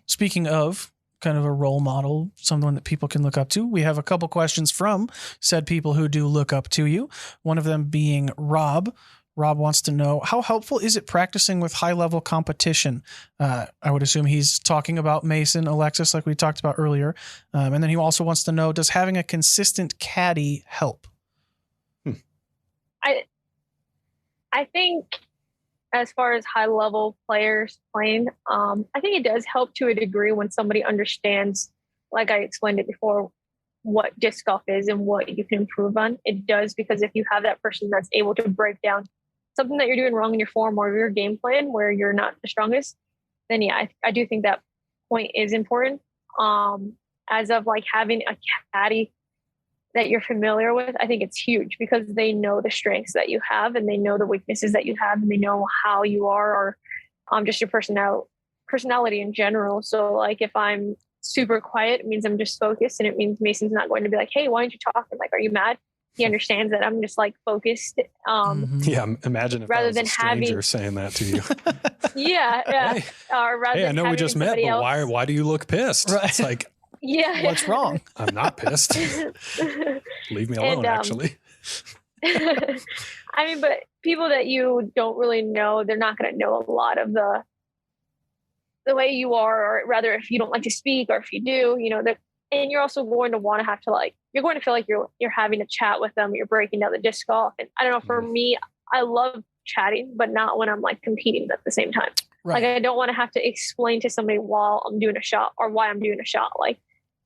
Speaking of kind of a role model, someone that people can look up to, we have a couple questions from said people who do look up to you. One of them being Rob. Rob wants to know, how helpful is it practicing with high-level competition? I would assume he's talking about Mason, Alexis, like we talked about earlier. And then he also wants to know, does having a consistent caddy help? I think as far as high-level players playing, I think it does help to a degree when somebody understands, like I explained it before, what disc golf is and what you can improve on. It does, because if you have that person that's able to break down something that you're doing wrong in your form or your game plan where you're not the strongest, then I do think that point is important. As of like having a caddy that you're familiar with, I think it's huge, because they know the strengths that you have and they know the weaknesses that you have and they know how you are, or just your personality in general. So like if I'm super quiet, it means I'm just focused, and it means Mason's not going to be like, hey, why don't you talk? And like, are you mad? He understands that I'm just like focused. Yeah. Imagine if rather than a stranger saying that to you. Hey, I know we just met, but why do you look pissed? Right. It's like, what's wrong? I'm not pissed. Leave me alone, actually. I mean, but people that you don't really know, they're not going to know a lot of the way you are, or rather if you don't like to speak, or if you do, you know, that, and you're also going to want to have to you're going to feel like you're having a chat with them, you're breaking down the disc golf. And I don't know, for me, I love chatting, but not when I'm like competing at the same time. Right. Like I don't want to have to explain to somebody while I'm doing a shot or why I'm doing a shot. Like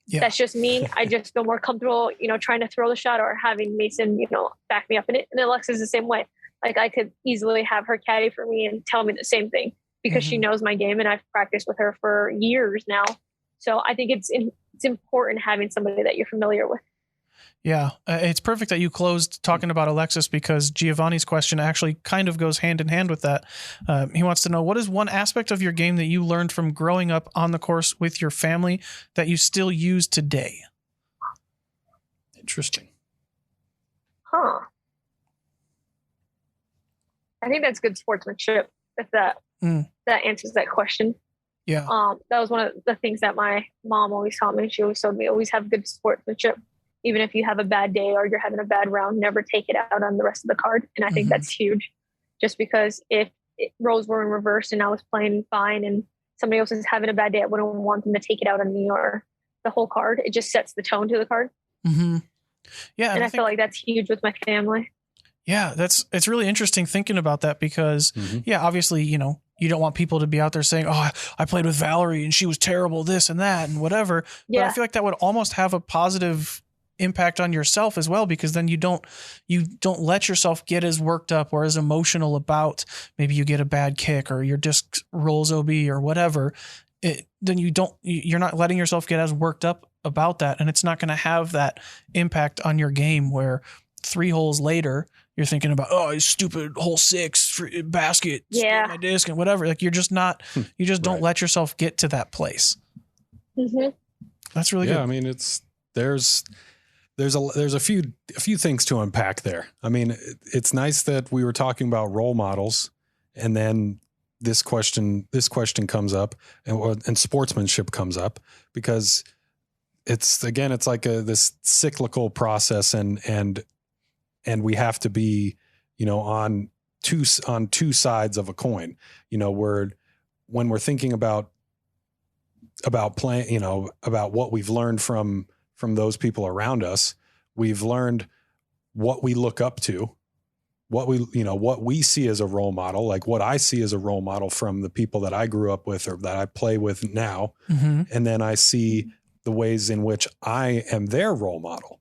that's just me. I just feel more comfortable, you know, trying to throw the shot or having Mason, you know, back me up in it. And Alexa's the same way. Like I could easily have her caddy for me and tell me the same thing, because she knows my game and I've practiced with her for years now. So I think it's important having somebody that you're familiar with. Yeah, it's perfect that you closed talking about Alexis, because Giovanni's question actually kind of goes hand in hand with that. He wants to know, what is one aspect of your game that you learned from growing up on the course with your family that you still use today? Interesting. Huh. I think that's good sportsmanship, if that answers that question. Yeah. That was one of the things that my mom always taught me. She always told me, always have good sportsmanship. Even if you have a bad day or you're having a bad round, never take it out on the rest of the card. And I think that's huge, just because if roles were in reverse and I was playing fine and somebody else is having a bad day, I wouldn't want them to take it out on me or the whole card. It just sets the tone to the card. Yeah. And I feel like that's huge with my family. Yeah, it's really interesting thinking about that, because obviously, you don't want people to be out there saying, oh, I played with Valerie and she was terrible, this and that and whatever. Yeah. But I feel like that would almost have a positive impact on yourself as well, because then you don't let yourself get as worked up or as emotional about, maybe you get a bad kick or your disc rolls OB or whatever. Then you're not letting yourself get as worked up about that. And it's not going to have that impact on your game where 3 holes later, you're thinking about, oh, stupid hole 6 basket, my disc and whatever. Like you're just not, you just don't let yourself get to that place. That's really good. I mean, there's a few things to unpack there. I mean, it's nice that we were talking about role models, and then this question comes up, and sportsmanship comes up, because it's like this cyclical process, and we have to be, on two sides of a coin. When we're thinking about playing, about what we've learned from those people around us, we've learned what we look up to, what we see as a role model, like what I see as a role model from the people that I grew up with or that I play with now. And then I see the ways in which I am their role model.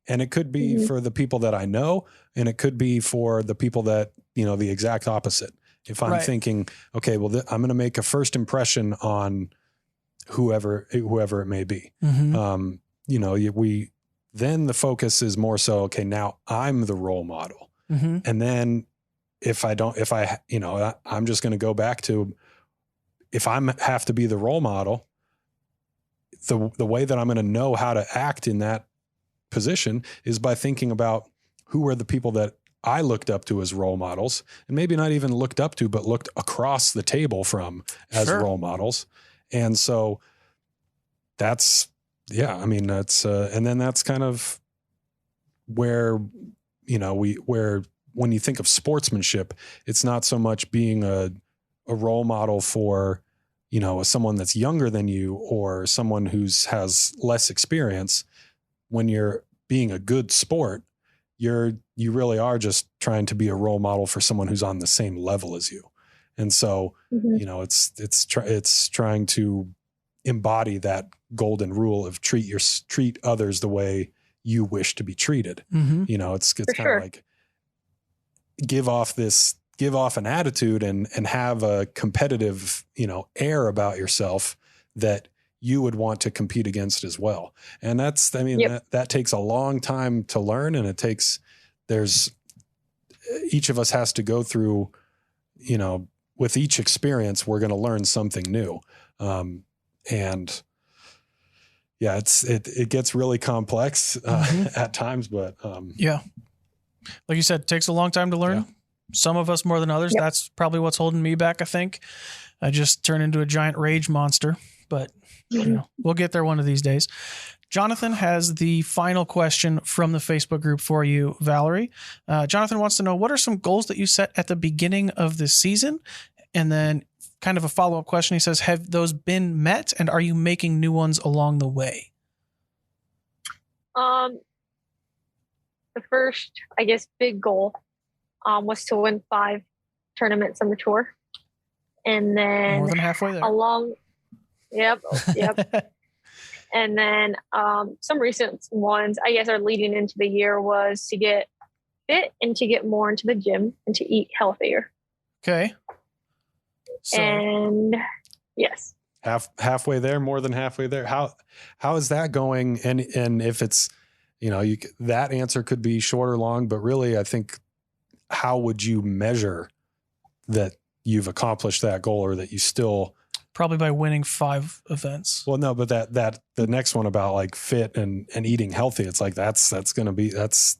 And it could be for the people that I know, and it could be for the people that, the exact opposite. If I'm thinking, okay, well, I'm going to make a first impression on whoever it may be. Then the focus is more so, okay, now I'm the role model. And then I'm just going to go back to, if I have to be the role model, the way that I'm going to know how to act in that position is by thinking about who are the people that I looked up to as role models, and maybe not even looked up to, but looked across the table from as role models. And so that's, and then that's kind of where, when you think of sportsmanship, it's not so much being a role model for, someone that's younger than you or someone has less experience. When you're being a good sport, you really are just trying to be a role model for someone who's on the same level as you. And so, it's trying to embody that golden rule of treat others the way you wish to be treated. It's kind of like give off an attitude and have a competitive, air about yourself that you would want to compete against as well. And that takes a long time to learn. And each of us has to go through, with each experience, we're going to learn something new. And yeah, it gets really complex at times, but like you said, it takes a long time to learn. Yeah. Some of us more than others. Yep. That's probably what's holding me back. I think I just turned into a giant rage monster, but we'll get there one of these days. Jonathan has the final question from the Facebook group for you, Valerie. Jonathan wants to know, what are some goals that you set at the beginning of the season? And then kind of a follow-up question. He says, have those been met, and are you making new ones along the way? The first, I guess, big goal was to win 5 tournaments on the tour. And then more than halfway there. Yep. And then some recent ones, I guess, are leading into the year was to get fit and to get more into the gym and to eat healthier. Okay. And yes. halfway there, more than halfway there. How is that going? And if it's, that answer could be short or long, but really, I think, how would you measure that you've accomplished that goal, or that you still? Probably by winning 5 events. Well, no, but that the next one about like fit and eating healthy, it's like, that's going to be, that's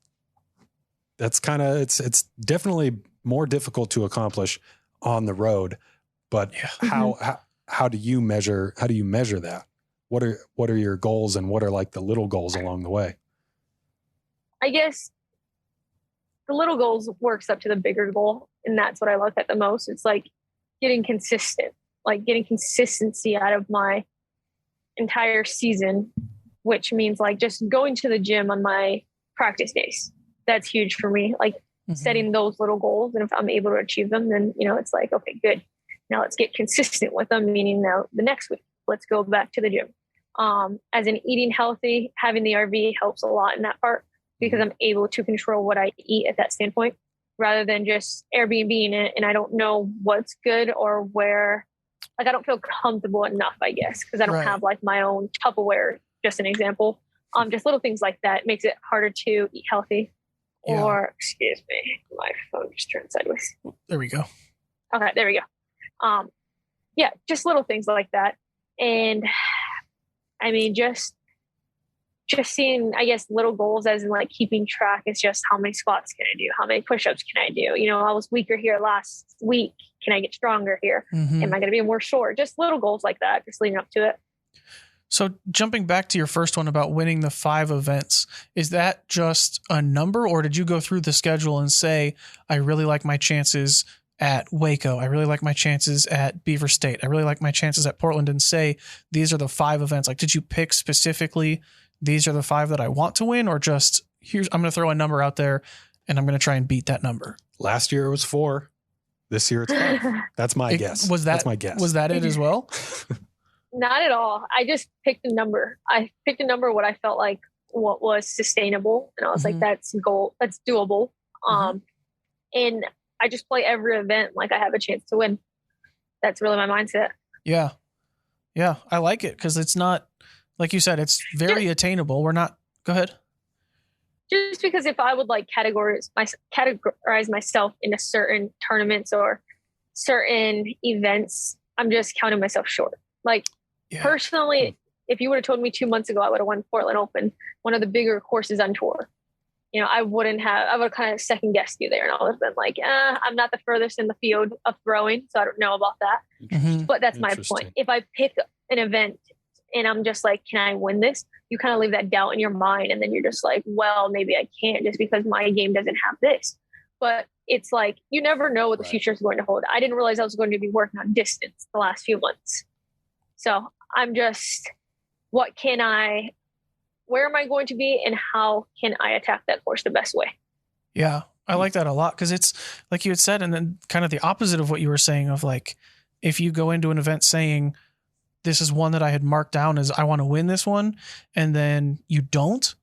kind of, it's definitely more difficult to accomplish on the road, but how do you measure that? What are your goals, and what are like the little goals along the way? I guess the little goals works up to the bigger goal. And that's what I look at the most. It's like getting consistent, like getting consistency out of my entire season, which means like just going to the gym on my practice days. That's huge for me. Like setting those little goals. And if I'm able to achieve them, then, it's like, okay, good. Now let's get consistent with them. Meaning now the next week, let's go back to the gym. As in eating healthy, having the RV helps a lot in that part, because I'm able to control what I eat at that standpoint, rather than just Airbnb-ing it. And I don't know what's good or where, like, I don't feel comfortable enough, I guess, because I don't have like my own Tupperware, just an example. Just little things like that makes it harder to eat healthy. Yeah. Or, excuse me, my phone just turned sideways. There we go. Okay, there we go. Yeah, just little things like that. And I mean, just seeing, I guess, little goals as in like keeping track is just how many squats can I do? How many push-ups can I do? I was weaker here last week. Can I get stronger here? Am I going to be more sore? Just little goals like that, just leading up to it. So jumping back to your first one about winning the 5 events, is that just a number, or did you go through the schedule and say, I really like my chances at Waco, I really like my chances at Beaver State, I really like my chances at Portland, and say, these are the 5 events? Like, did you pick specifically, these are the 5 that I want to win, or just, I'm going to throw a number out there and I'm going to try and beat that number? Last year it was 4. This year it's 5. That's my guess. That's my guess. Was that it as well? Not at all. I just picked a number. I picked a number what I felt like what was sustainable. And I was like, that's doable. And I just play every event like I have a chance to win. That's really my mindset. Yeah. Yeah. I like it, because it's not, like you said, it's very attainable. We're not, go ahead. Just because if I would like categorize myself into certain tournaments or certain events, I'm just counting myself short. Like, personally, if you would have told me 2 months ago, I would have won Portland Open, one of the bigger courses on tour. I would have kind of second guessed you there. And I would have been like, I'm not the furthest in the field of throwing, so I don't know about that. But that's my point. If I pick an event and I'm just like, can I win this? You kind of leave that doubt in your mind. And then you're just like, well, maybe I can't, just because my game doesn't have this. But it's like, you never know what the future is going to hold. I didn't realize I was going to be working on distance the last few months. So I'm just, where am I going to be, and how can I attack that course the best way? Yeah, I like that a lot, because it's like you had said, and then kind of the opposite of what you were saying of like, if you go into an event saying, this is one that I had marked down as I want to win this one, and then you don't,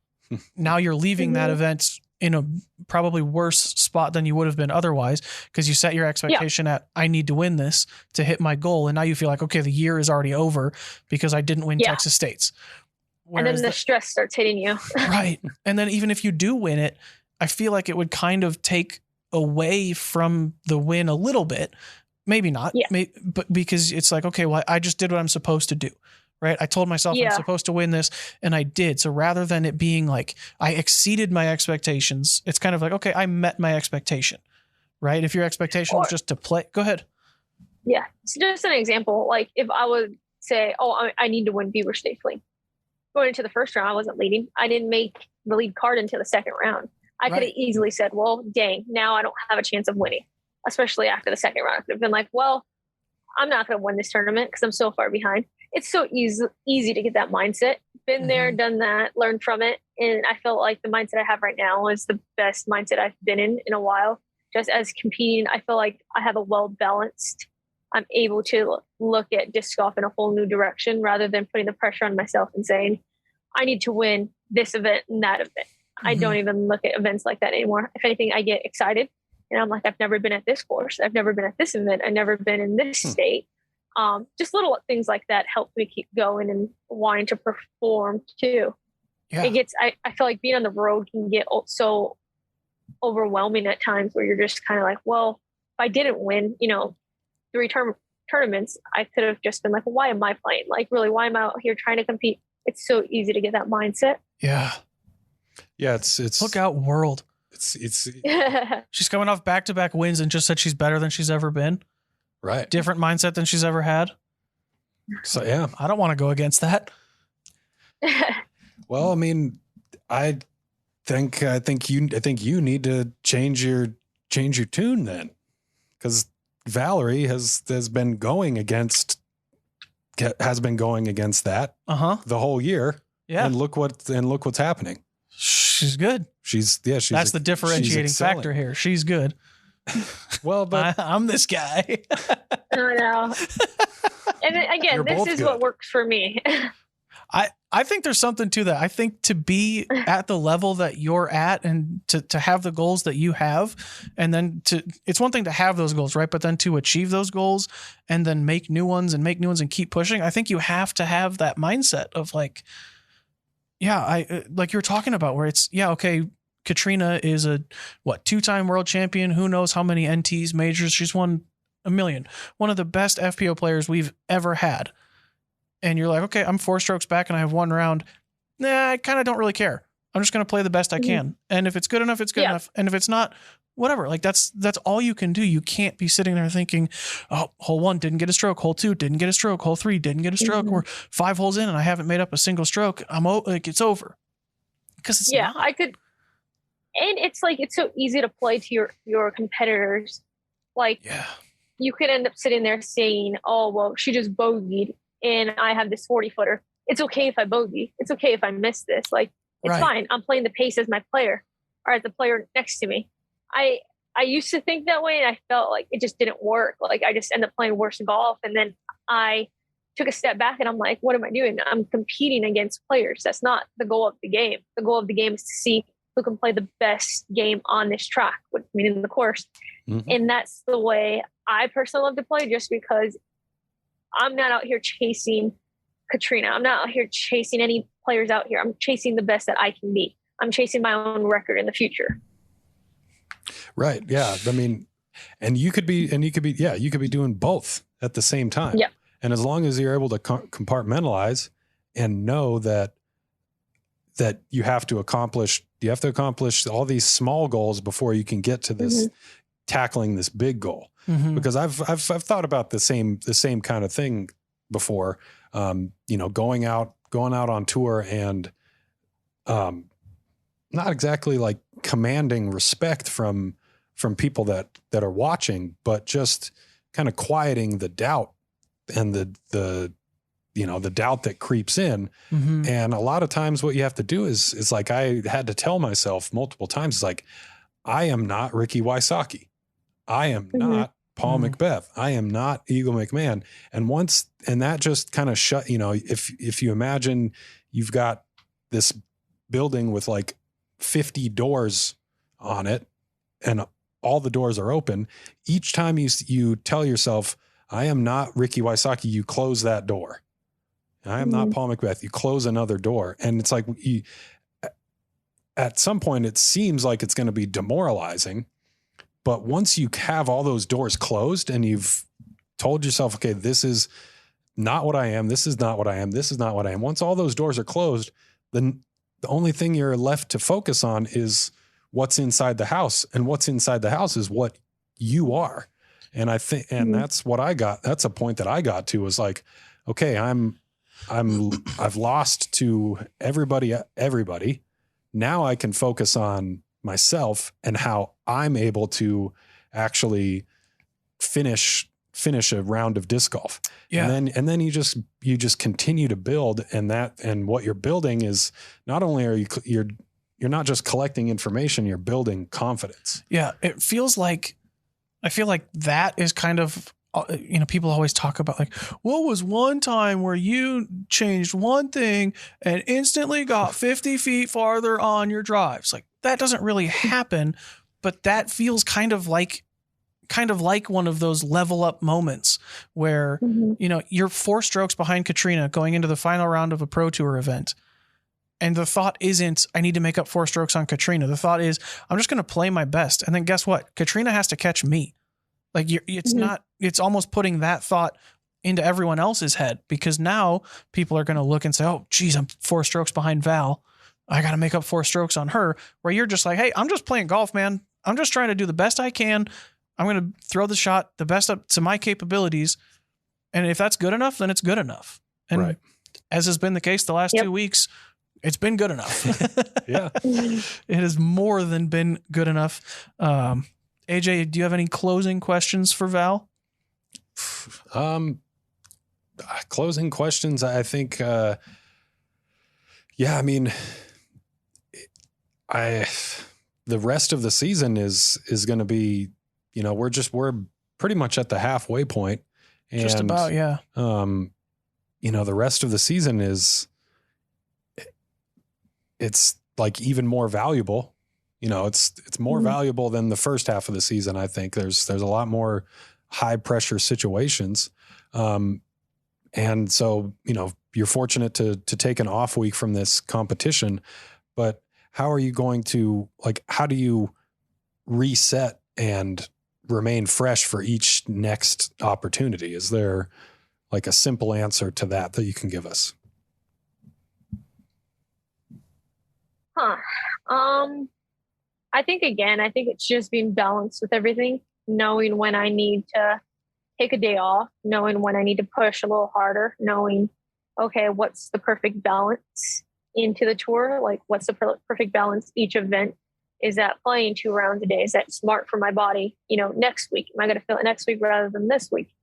now you're leaving that event in a probably worse spot than you would have been otherwise, because you set your expectation at, I need to win this to hit my goal. And now you feel like, okay, the year is already over because I didn't win Texas States. Whereas, and then the stress starts hitting you. Right. And then even if you do win it, I feel like it would kind of take away from the win a little bit. Maybe not, but because it's like, okay, well, I just did what I'm supposed to do. Right. I told myself I'm supposed to win this, and I did. So rather than it being like I exceeded my expectations, it's kind of like, okay, I met my expectation. Right. If your expectation was just to play, go ahead. Yeah. So just an example, like if I would say, oh, I need to win Beaver State Fling. Going into the first round, I wasn't leading. I didn't make the lead card until the second round. I could have easily said, well, dang, now I don't have a chance of winning, especially after the second round. I could have been like, well, I'm not going to win this tournament because I'm so far behind. It's so easy to get that mindset. Been there, done that, learned from it. And I felt like the mindset I have right now is the best mindset I've been in a while. Just as competing, I feel like I have a well-balanced, I'm able to look at disc golf in a whole new direction rather than putting the pressure on myself and saying, I need to win this event and that event. I don't even look at events like that anymore. If anything, I get excited and I'm like, I've never been at this course. I've never been at this event. I've never been in this state. Just little things like that help me keep going and wanting to perform too. Yeah. I feel like being on the road can get so overwhelming at times where you're just kind of like, well, if I didn't win, 3 tournaments, I could have just been like, well, why am I playing? Like, really, why am I out here trying to compete? It's so easy to get that mindset. Yeah. Yeah. It's look out, world. It's She's coming off back-to-back wins and just said she's better than she's ever been. Right. Different mindset than she's ever had. So, yeah. I don't want to go against that. Well, I mean, I think you need to change your tune then, because Valerie has been going against that the whole year. Yeah. And look what's happening. She's good. That's the differentiating factor here. She's good. Well, but I'm this guy. I know. And again, this is what works for me. I think there's something to that. I think to be at the level that you're at and to have the goals that you have, and then it's one thing to have those goals, right? But then to achieve those goals and then make new ones and keep pushing. I think you have to have that mindset of like, yeah, like you're talking about where it's, yeah, okay, Katrina is a 2-time world champion. Who knows how many NTs majors she's won? A million. One of the best FPO players we've ever had. And you're like, okay, I'm 4 strokes back and I have 1 round. Nah, I kind of don't really care. I'm just going to play the best I can. And if it's good enough, it's good enough. And if it's not, whatever. Like that's all you can do. You can't be sitting there thinking, oh, hole 1 didn't get a stroke. Hole 2 didn't get a stroke. Hole 3 didn't get a stroke. Or 5 holes in and I haven't made up a single stroke. It's over. Because it's not. I could. And it's like, it's so easy to play to your competitors. Like, you could end up sitting there saying, oh, well, she just bogeyed and I have this 40-footer. It's okay if I bogey. It's okay if I miss this. Like, it's fine. I'm playing the pace as my player or as the player next to me. I used to think that way and I felt like it just didn't work. Like, I just ended up playing worse golf. And then I took a step back and I'm like, what am I doing? I'm competing against players. That's not the goal of the game. The goal of the game is to see who can play the best game on this track, meaning the course. And that's the way I personally love to play, just because I'm not out here chasing Katrina. I'm not out here chasing any players out here. I'm chasing the best that I can be. I'm chasing my own record in the future. Right. Yeah. I mean, and you could be doing both at the same time. Yeah. And as long as you're able to compartmentalize and know that you have to accomplish all these small goals before you can get to this tackling this big goal. Because I've thought about the same kind of thing before, going out on tour and, not exactly like commanding respect from people that are watching, but just kind of quieting the doubt and the doubt that creeps in. And a lot of times what you have to do is like, I had to tell myself multiple times, it's like, I am not Ricky Wysocki. I am not Paul McBeth. I am not Eagle McMahon. And that just kind of shut, if you imagine you've got this building with like 50 doors on it and all the doors are open, each time you tell yourself, I am not Ricky Wysocki, you close that door. I am not Paul McBeth. You close another door. And it's like, at some point it seems like it's going to be demoralizing, but once you have all those doors closed and you've told yourself, okay, this is not what I am. This is not what I am. This is not what I am. Once all those doors are closed, then the only thing you're left to focus on is what's inside the house, and what's inside the house is what you are. And I think, and that's what I got. That's a point that I got to, was like, okay, I've lost to everybody. Now I can focus on myself and how I'm able to actually finish a round of disc golf. Yeah. And then you just continue to build, and what you're building is, not only are you're not just collecting information, you're building confidence. Yeah. I feel like that is kind of, people always talk about like, what was one time where you changed one thing and instantly got 50 feet farther on your drives? Like, that doesn't really happen, but that feels kind of like kind of like one of those level up moments where, you're 4 strokes behind Katrina going into the final round of a Pro Tour event. And the thought isn't, I need to make up 4 strokes on Katrina. The thought is, I'm just going to play my best. And then guess what? Katrina has to catch me. Like it's almost putting that thought into everyone else's head, because now people are going to look and say, oh, geez, I'm 4 strokes behind Val. I got to make up 4 strokes on her, where you're just like, hey, I'm just playing golf, man. I'm just trying to do the best I can. I'm going to throw the shot the best up to my capabilities. And if that's good enough, then it's good enough. And as has been the case the last 2 weeks, it's been good enough. Yeah. It has more than been good enough. AJ, do you have any closing questions for Val? Closing questions. I think, the rest of the season is going to be, we're pretty much at the halfway point. And, just about, yeah. The rest of the season it's like even more valuable. It's more valuable than the first half of the season. I think there's a lot more high pressure situations. And so, you're fortunate to take an off week from this competition, but how are you going to, how do you reset and remain fresh for each next opportunity? Is there a simple answer to that you can give us? I think it's just being balanced with everything, knowing when I need to take a day off, knowing when I need to push a little harder, knowing, okay, what's the perfect balance into the tour? What's the perfect balance each event? Is that playing 2 rounds a day? Is that smart for my body? Next week, am I going to feel it next week rather than this week?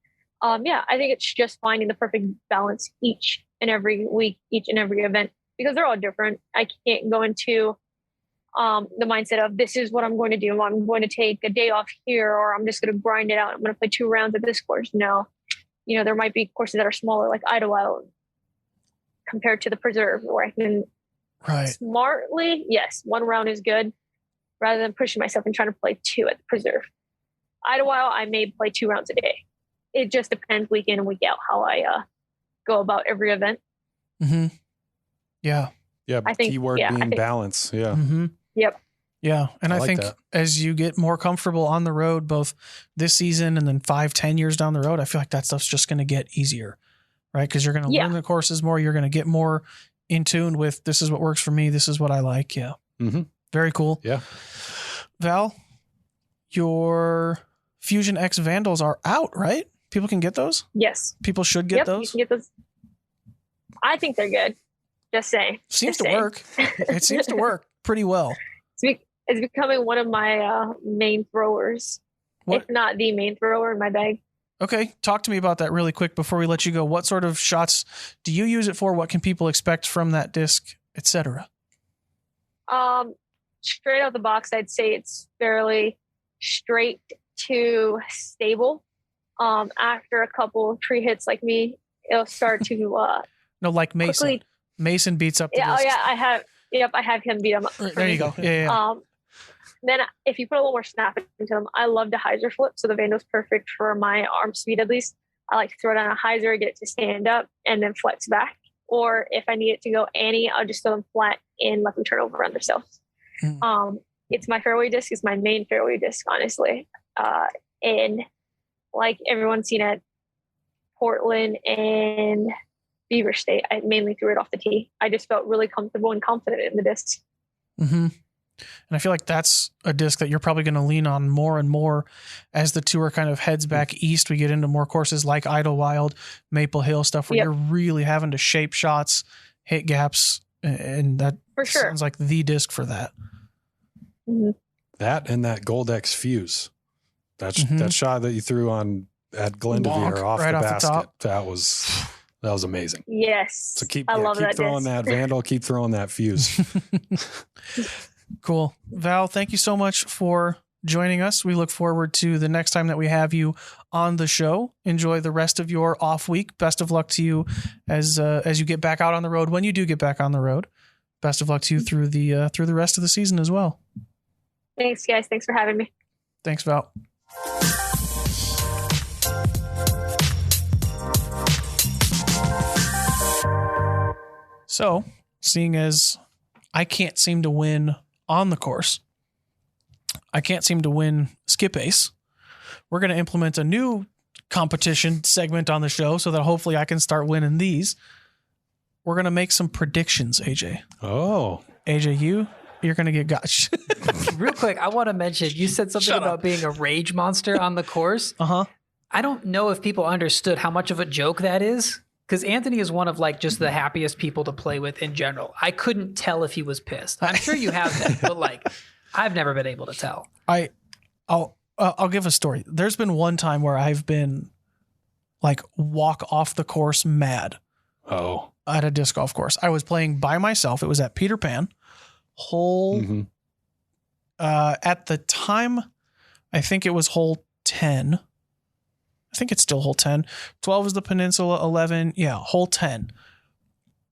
I think it's just finding the perfect balance each and every week, each and every event, because they're all different. I can't go into the mindset of this is what I'm going to do. I'm going to take a day off here, or I'm just going to grind it out. I'm going to play 2 rounds at this course. No, there might be courses that are smaller, like Idlewild, compared to the Preserve, where I can smartly, 1 round is good, rather than pushing myself and trying to play 2 at the Preserve. Idlewild, I may play 2 rounds a day. It just depends week in and week out how I go about every event. Mm-hmm. Yeah. Yeah. I think keyword being balance. Yeah. Mm-hmm. Yep. Yeah. And I think as you get more comfortable on the road, both this season and then 5-10 years down the road, I feel like that stuff's just going to get easier, right? Because you're going to learn the courses more. You're going to get more in tune with, this is what works for me. This is what I like. Yeah. Mm-hmm. Very cool. Yeah. Val, your Fusion X Vandals are out, right? People can get those? Yes. People should get those? You can get those. I think they're good. Just saying. Seems to work. It seems to work pretty well. It's becoming one of my main throwers, if not the main thrower in my bag. Okay. Talk to me about that really quick before we let you go. What sort of shots do you use it for? What can people expect from that disc, etc.? Straight out the box, I'd say it's fairly straight to stable. After a couple tree hits like me, it'll start to no, like Mason. Quickly, Mason beats up the disc. I have him beat him up. There you go. Yeah. Then if you put a little more snap into them, I love to hyzer flip. So the Vandal's perfect for my arm speed, at least. I like to throw it on a hyzer, get it to stand up, and then flex back. Or if I need it to go Annie, I'll just throw them flat and let them turn over on themselves. It's my fairway disc. It's my main fairway disc, honestly. And like everyone's seen at Portland and Beaver State, I mainly threw it off the tee. I just felt really comfortable and confident in the disc. Mm-hmm. And I feel like that's a disc that you're probably going to lean on more and more as the tour kind of heads back east. We get into more courses like Idlewild, Maple Hill, stuff where you're really having to shape shots, hit gaps, and that sounds like the disc for that. Mm-hmm. That and that Gold X Fuse. That shot that you threw on at Glendevere off the basket. That was amazing. Yes. So keep throwing that Vandal, keep throwing that Fuse. Cool. Val, thank you so much for joining us. We look forward to the next time that we have you on the show. Enjoy the rest of your off week. Best of luck to you as you get back out on the road. When you do get back on the road, best of luck to you through the rest of the season as well. Thanks, guys. Thanks for having me. Thanks, Val. So, seeing as I can't seem to win on the course, I can't seem to win skip ace, we're going to implement a new competition segment on the show so that hopefully I can start winning these. We're going to make some predictions, AJ. Oh. AJ, you're going to get gotch. Real quick, I want to mention, you said something about being a rage monster on the course. Uh-huh. I don't know if people understood how much of a joke that is, because Anthony is one of like just the happiest people to play with in general. I couldn't tell if he was pissed. I'm sure you have that, but like I've never been able to tell. I'll give a story. There's been one time where I've been like walk off the course mad. Oh. At a disc golf course. I was playing by myself. It was at Peter Pan. At the time, I think it was hole 10. I think it's still hole 10. 12 is the Peninsula, 11. Yeah, hole 10.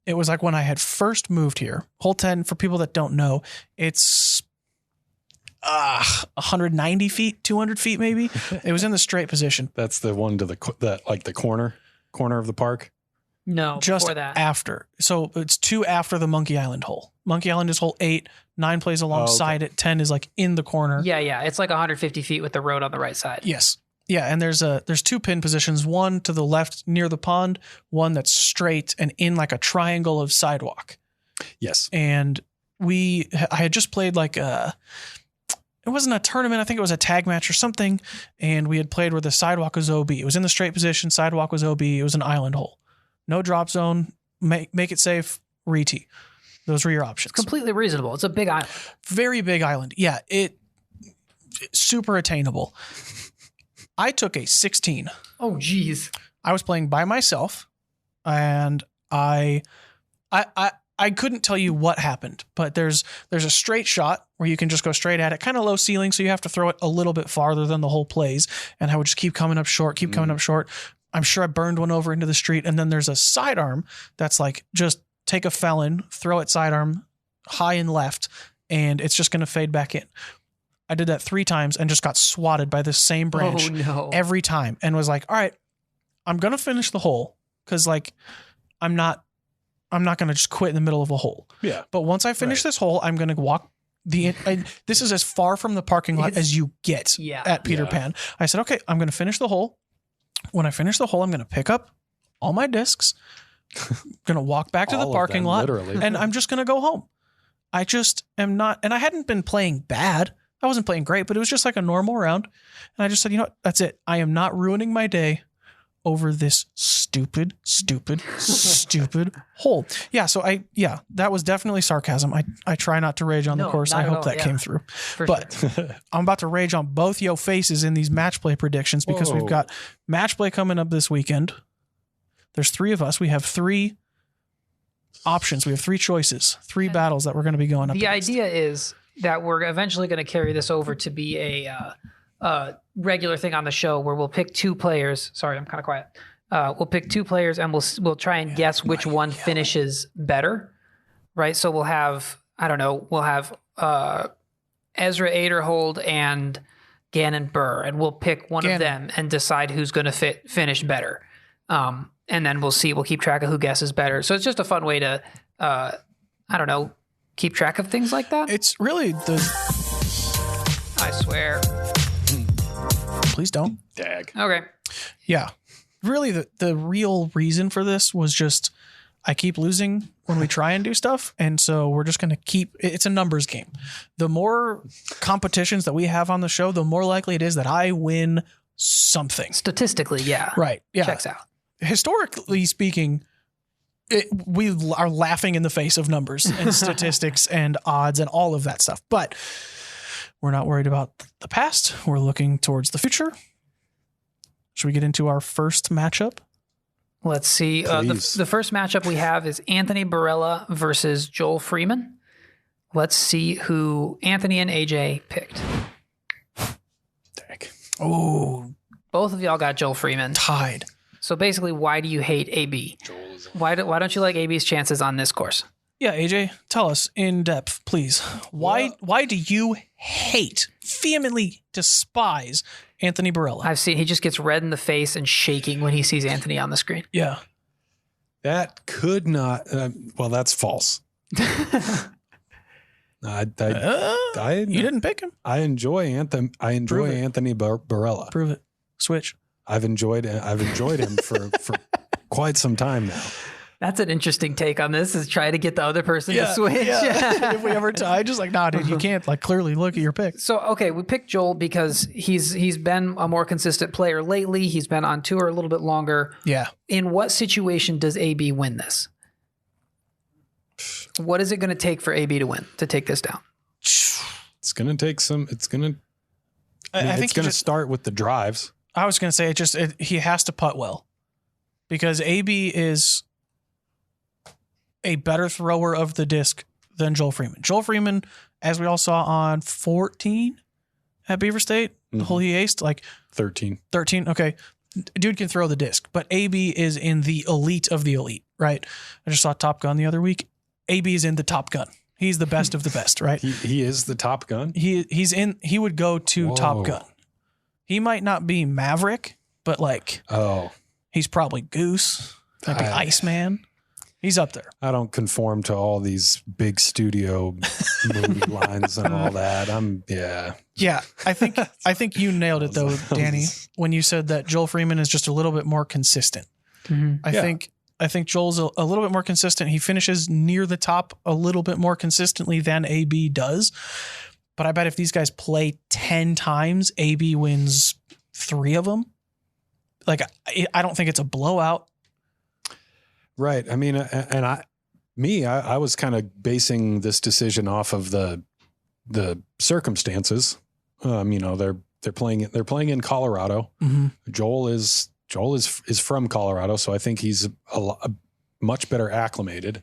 It was like when I had first moved here. Hole 10, for people that don't know, it's 190 feet, 200 feet maybe. It was in the straight position. That's the one to the corner of the park. No, just before that. After. So it's 2 after the Monkey Island hole. Monkey Island is hole 8. 9 plays alongside it. 10 is like in the corner. Yeah. It's like 150 feet with the road on the right side. Yes. Yeah. And there's 2 pin positions, one to the left near the pond, one that's straight and in like a triangle of sidewalk. Yes. And I had just played like it wasn't a tournament. I think it was a tag match or something. And we had played where the sidewalk was OB. It was in the straight position. Sidewalk was OB. It was an island hole. No drop zone. Make it safe. Re-tee. Those were your options. It's completely reasonable. It's a big island. Very big island. Yeah. It's super attainable. I took a 16. Oh, geez. I was playing by myself and I couldn't tell you what happened, but there's a straight shot where you can just go straight at it, kind of low ceiling. So you have to throw it a little bit farther than the hole plays. And I would just keep coming up short, coming up short. I'm sure I burned one over into the street. And then there's a sidearm that's like, just take a felon, throw it sidearm high and left, and it's just going to fade back in. I did that 3 times and just got swatted by the same branch every time and was like, all right, I'm going to finish the hole. Cause like, I'm not going to just quit in the middle of a hole. Yeah. But once I finish this hole, I'm going to walk this is as far from the parking lot as you get at Peter Pan. I said, okay, I'm going to finish the hole. When I finish the hole, I'm going to pick up all my discs, going to walk back to the parking lot, literally. And I'm just going to go home. I just am not, and I hadn't been playing bad. I wasn't playing great, but it was just like a normal round. And I just said, you know what? That's it. I am not ruining my day over this stupid hole. Yeah. So that was definitely sarcasm. I try not to rage on the course. I hope that came through. But I'm about to rage on both yo faces in these match play predictions because we've got match play coming up this weekend. There's 3 of us. We have 3 options. We have 3 choices, 3 battles that we're going to be going up against. The idea is that we're eventually going to carry this over to be a regular thing on the show where we'll pick 2 players. Sorry, I'm kind of quiet. We'll pick 2 players and we'll try and guess which one finishes better, right? So we'll have Ezra Aderhold and Ganon Burr, and we'll pick one of them and decide who's going to finish better. And then we'll keep track of who guesses better. So it's just a fun way to, keep track of things like that. It's really I swear. Please don't. Dag. Okay. Yeah. Really, the real reason for this was just I keep losing when we try and do stuff. And so we're just going to it's a numbers game. The more competitions that we have on the show, the more likely it is that I win something. Statistically, yeah. Right. Yeah. Checks out. Historically speaking, we are laughing in the face of numbers and statistics and odds and all of that stuff. But we're not worried about the past. We're looking towards the future. Should we get into our first matchup? Let's see. The first matchup we have is Anthony Barella versus Joel Freeman. Let's see who Anthony and AJ picked. Dag. Oh. Both of y'all got Joel Freeman. Tied. So basically, why do you hate AB? Why don't you like AB's chances on this course? Yeah, AJ, tell us in depth, please. Why do you vehemently despise Anthony Barella? I've seen he just gets red in the face and shaking when he sees Anthony on the screen. Yeah. That could not. Well, that's false. You didn't pick him. I enjoy Anthem. I enjoy Anthony Barella. Prove it. Switch. I've enjoyed him for quite some time now. That's an interesting take on this, is try to get the other person to switch. Yeah. If we ever tie, just like, nah, dude, you can't like clearly look at your pick. So, okay, we picked Joel because he's been a more consistent player lately. He's been on tour a little bit longer. Yeah. In what situation does AB win this? What is it going to take for AB to win, to take this down? It's going to take some. It's going to. I think it's going to start with the drives. I was going to say he has to putt well, because AB is a better thrower of the disc than Joel Freeman. Joel Freeman, as we all saw on 14 at Beaver State, the hole he aced, like 13. Okay. Dude can throw the disc, but AB is in the elite of the elite, right? I just saw Top Gun the other week. AB is in the Top Gun. He's the best of the best, right? He is the Top Gun. He would go to Top Gun. He might not be Maverick, but like, he's probably Goose, might be Iceman. He's up there. I don't conform to all these big studio movie lines and all that. Yeah. I think you nailed it though, Danny, when you said that Joel Freeman is just a little bit more consistent. Mm-hmm. I think Joel's a little bit more consistent. He finishes near the top a little bit more consistently than AB does. But I bet if these guys play 10 times, AB wins 3 of them. Like, I don't think it's a blowout. Right. I mean, I was kind of basing this decision off of the circumstances. They're playing in Colorado. Mm-hmm. Joel is from Colorado, so I think he's a much better acclimated.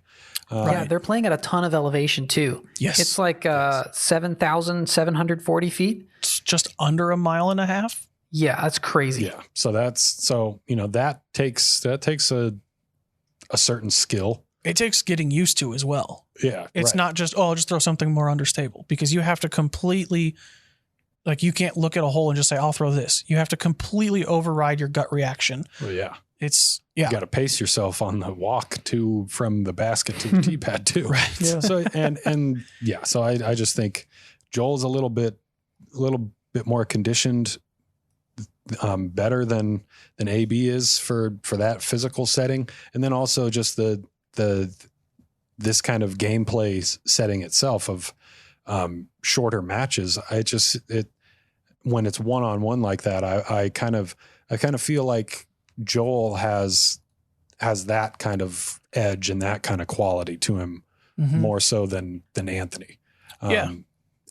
Yeah, they're playing at a ton of elevation too. Yes, it's like 7,740 feet. It's just under 1.5 miles. Yeah, that's crazy. Yeah, so that takes a certain skill. It takes getting used to as well. Yeah, it's not just I'll just throw something more understable, because you have to completely. Like, you can't look at a hole and just say, I'll throw this. You have to completely override your gut reaction. Well, yeah. You got to pace yourself on the walk from the basket to the tee pad too. Right. Yeah. So, so I just think Joel's a little bit more conditioned, better than AB is for that physical setting. And then also just this kind of gameplay setting itself of, shorter matches. When it's one-on-one like that, I kind of feel like Joel has that kind of edge and that kind of quality to him, more so than Anthony.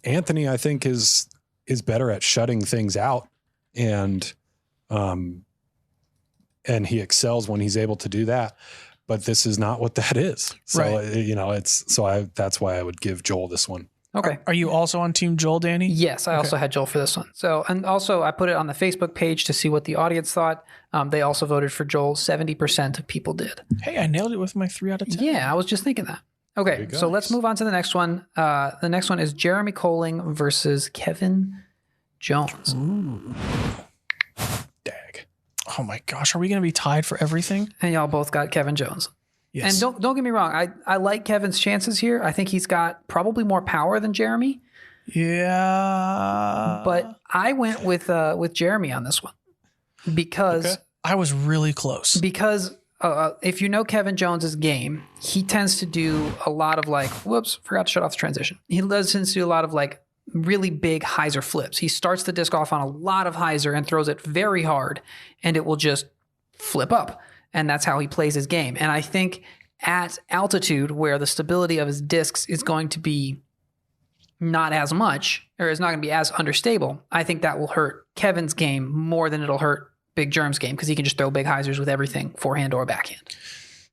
Anthony, I think, is better at shutting things out, and he excels when he's able to do that. But this is not what that is. So right. That's why I would give Joel this one. Okay. Are you also on Team Joel, Danny? Yes, I also had Joel for this one. So, and also I put it on the Facebook page to see what the audience thought. They also voted for Joel. 70% of people did. Hey, I nailed it with my 3 out of 10. Yeah, I was just thinking that. Okay, so let's move on to the next one. The next one is Jeremy Colling versus Kevin Jones. Ooh. Dag. Oh my gosh, are we going to be tied for everything? And y'all both got Kevin Jones. Yes. And don't get me wrong. I like Kevin's chances here. I think he's got probably more power than Jeremy. Yeah. But I went with Jeremy on this one because I was really close. Because if you know Kevin Jones's game, he tends to do a lot of forgot to shut off the transition. He tends to do a lot of really big hyzer flips. He starts the disc off on a lot of hyzer and throws it very hard, and it will just flip up. And that's how he plays his game. And I think at altitude, where the stability of his discs is going to be not as much, or is not going to be as understable, I think that will hurt Kevin's game more than it'll hurt Big Germ's game, because he can just throw big hyzers with everything, forehand or backhand.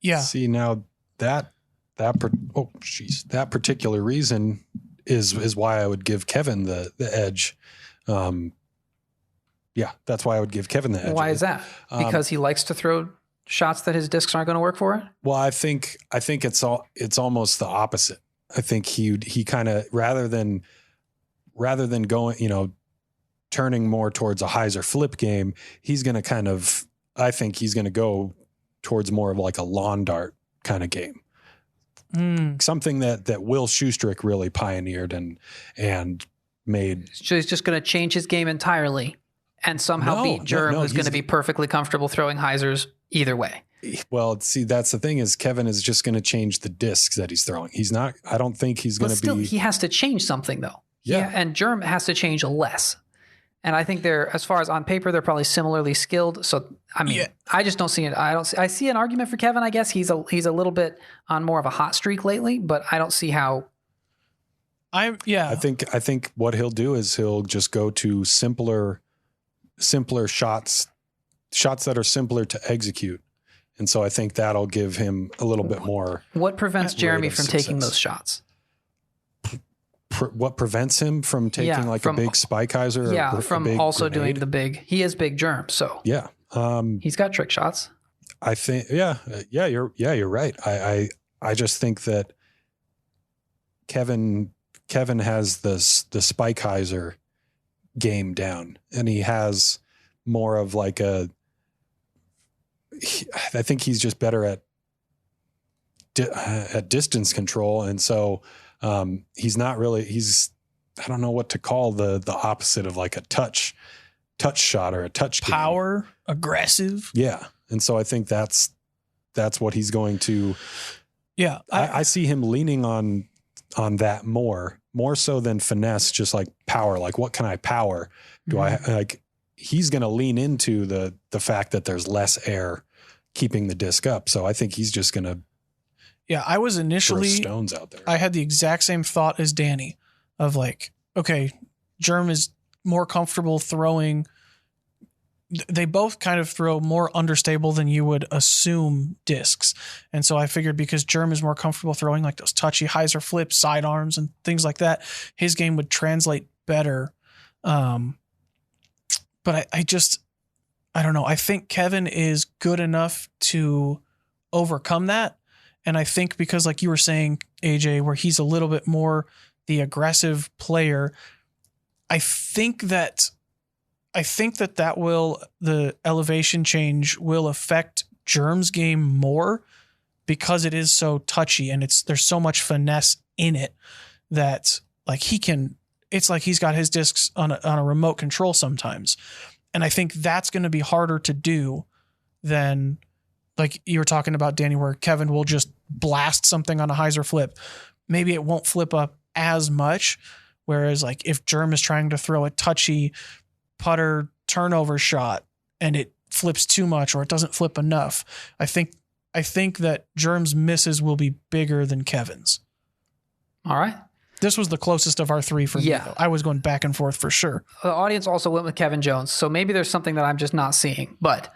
Yeah. See, now that particular reason is why I would give Kevin the edge. That's why I would give Kevin the edge. Why is that? Because he likes to throw shots that his discs aren't going to work for it? Well, I think it's almost the opposite. I think he kind of, rather than going, turning more towards a hyzer flip game, he's going to I think he's going to go towards more of like a lawn dart kind of game. Something that Will Schustrick really pioneered and made. So he's just going to change his game entirely and somehow beat Germ, who's going to be perfectly comfortable throwing hyzers either way. Well, see, that's the thing is Kevin is just going to change the discs that he's throwing. He's not, I don't think he's going to be. He has to change something though. Yeah. And Germ has to change less. And I think they're, as far as on paper, they're probably similarly skilled. So, I mean, I just don't see it. I see an argument for Kevin, I guess. He's a little bit on more of a hot streak lately, but I don't see how. I think what he'll do is he'll just go to simpler shots that are simpler to execute. And so I think that'll give him a little bit more. What prevents Jeremy from taking those shots? What prevents him from taking a big spike hyzer? Yeah, from also grenade? doing the big. He is big Germ, so yeah, he's got trick shots. I think you're right. I just think that Kevin has the spike hyzer game down, and he has more of like I think he's just better at distance control, and so. He's not really, I don't know what to call the opposite of like a touch shot or a touch power, game. Aggressive. Yeah. And so I think that's what he's going to, yeah. I see him leaning on that more so than finesse, just like power. Like, what can I power? He's going to lean into the fact that there's less air keeping the disc up. So I think he's just going to, yeah, I was initially stones out there. I had the exact same thought as Danny of like, okay, Germ is more comfortable throwing. They both kind of throw more understable than you would assume discs. And so I figured because Germ is more comfortable throwing like those touchy hyzer flips, sidearms and things like that, his game would translate better. But I don't know. I think Kevin is good enough to overcome that. And I think because like you were saying, AJ, where he's a little bit more the aggressive player, I think that the elevation change will affect Germ's game more because it is so touchy and there's so much finesse in it that like it's like he's got his discs on a remote control sometimes. And I think that's going to be harder to do than like you were talking about, Danny, where Kevin will just blast something on a hyzer flip. Maybe it won't flip up as much. Whereas like if Germ is trying to throw a touchy putter turnover shot and it flips too much or it doesn't flip enough, I think that Germ's misses will be bigger than Kevin's. All right. This was the closest of our three for me, though. I was going back and forth for sure. The audience also went with Kevin Jones. So maybe there's something that I'm just not seeing, but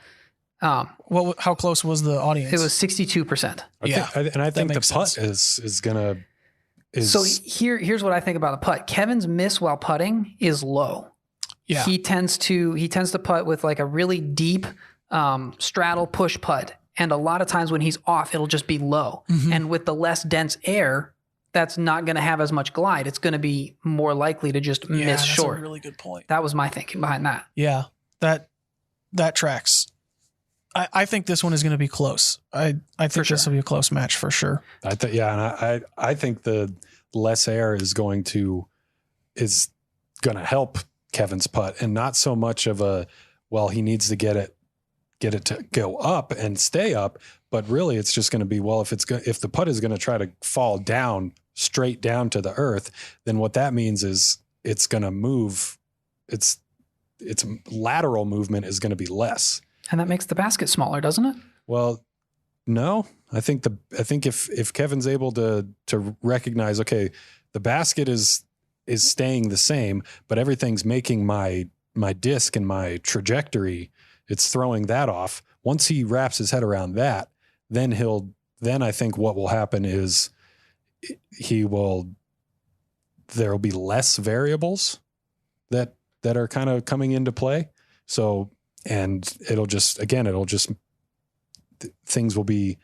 how close was the audience? It was 62%. I think the putt is gonna. So here's what I think about the putt. Kevin's miss while putting is low. Yeah, he tends to putt with like a really deep straddle push putt, and a lot of times when he's off, it'll just be low. Mm-hmm. And with the less dense air, that's not going to have as much glide. It's going to be more likely to just miss short. That's a really good point. That was my thinking behind that. Yeah, that tracks. I think this one is going to be close. I think this will be a close match for sure. I think the less air is going to help Kevin's putt, and not so much of he needs to get it to go up and stay up, but really it's just going to be, if the putt is going to try to fall down straight down to the earth, then what that means is it's going to move. Its lateral movement is going to be less. And that makes the basket smaller, doesn't it? Well, no. I think if Kevin's able to recognize, okay, the basket is staying the same, but everything's making my disc and my trajectory, it's throwing that off. Once he wraps his head around that, then I think what will happen is there'll be less variables that are kind of coming into play. So, and things will be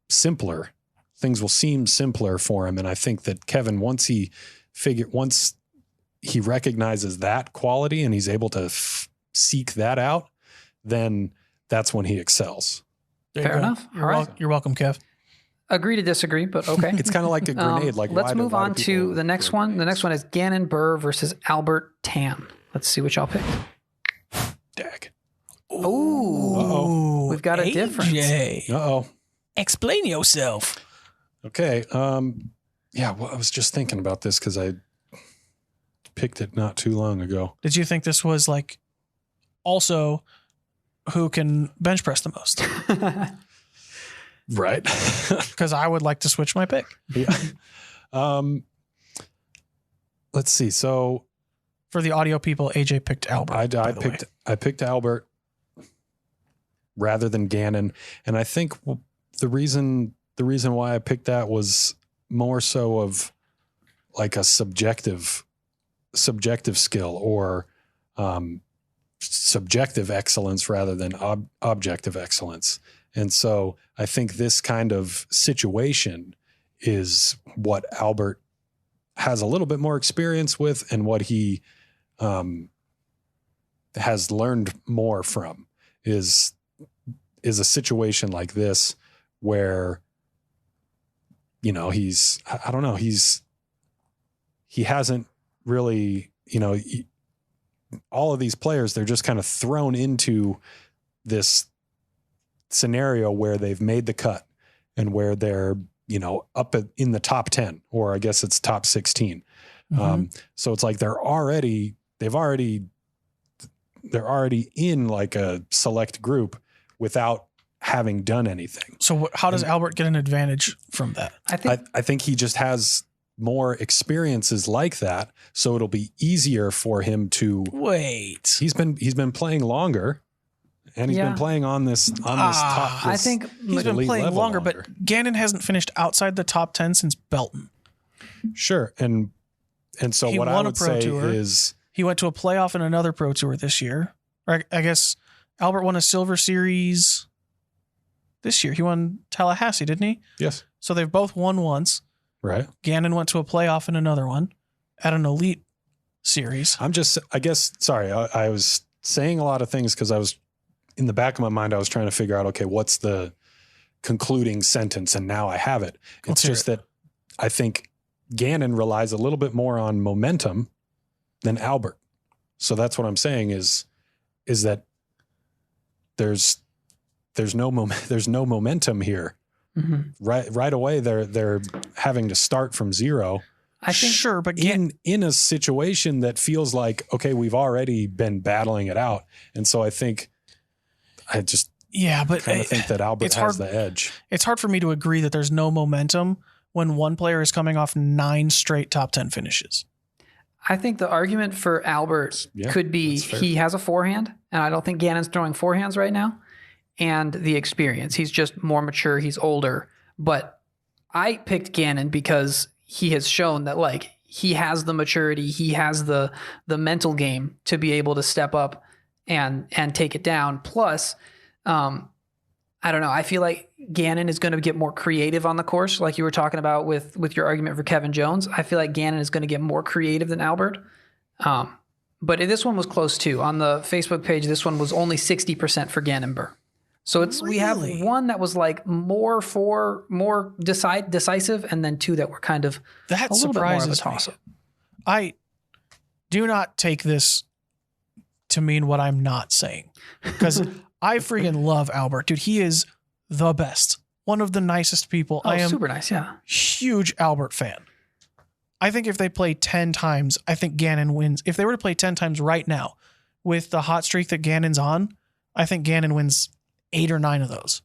simpler. Things will seem simpler for him. And I think that Kevin, once he recognizes that quality and he's able to seek that out, then that's when he excels. There you Fair go. enough. You're, All right. you're welcome, Kev. Agree to disagree, but okay. It's kind of like a grenade. Like, let's why move why on do to people the next one. The next one is Ganon Burr versus Albert Tam. Let's see what y'all pick. Dag. Ooh. We've got a difference. Uh-oh. Explain yourself. Okay. Yeah, well, I was just thinking about this because I picked it not too long ago. Did you think this was like also who can bench press the most? Right. Because I would like to switch my pick. Yeah. Let's see. So For the audio people, AJ picked Albert. I picked Albert rather than Ganon, and I think the reason why I picked that was more so of like a subjective skill or subjective excellence rather than objective excellence. And so I think this kind of situation is what Albert has a little bit more experience with and what he has learned more from is a situation like this where, you know, he hasn't really, you know, all of these players, they're just kind of thrown into this scenario where they've made the cut and where they're, you know, up in the top 10, or I guess it's top 16. Mm-hmm. So it's like they're already in like a select group without having done anything. So how does Albert get an advantage from that? I think he just has more experiences like that, so it'll be easier for him to wait. He's been playing longer, and he's been playing on this top. I think he's been playing longer, but Ganon hasn't finished outside the top 10 since Belton. Sure, and so He what I won a would Pro say Tour. is He went to a playoff in another Pro Tour this year. Or I guess Albert won a Silver Series this year. He won Tallahassee, didn't he? yes, So they've both won once. right. Ganon went to a playoff in another one at an Elite Series. I was saying a lot of things because I was in the back of my mind, I was trying to figure out, okay, what's the concluding sentence? And now I have it. It's just that I think Ganon relies a little bit more on momentum than Albert. So that's what I'm saying is that there's no momentum here. Mm-hmm. Right away, they're having to start from zero. I think Sure, but in a situation that feels like, okay, we've already been battling it out. And so I think I just kind of think that Albert has the edge. It's hard for me to agree that there's no momentum when one player is coming off 9 straight top 10 finishes. I think the argument for Albert could be he has a forehand, and I don't think Ganon's throwing forehands right now, and the experience. He's just more mature. He's older. But I picked Ganon because he has shown that, like, he has the maturity, he has the mental game to be able to step up and take it down. Plus, I don't know. I feel like Ganon is going to get more creative on the course, like you were talking about with your argument for Kevin Jones. I feel like Ganon is going to get more creative than Albert. But this one was close too. On the Facebook page, this one was only 60% for Ganon Burr. So we have one that was like more decisive, and then 2 that were kind of That a little bit more of a surprises me. toss-up. I do not take this to mean what I'm not saying, because I freaking love Albert, dude. He is the best, one of the nicest people. Oh, I am super nice, yeah. huge Albert fan. I think if they play 10 times, I think Ganon wins. If they were to play 10 times right now with the hot streak that Ganon's on, I think Ganon wins 8 or 9 of those.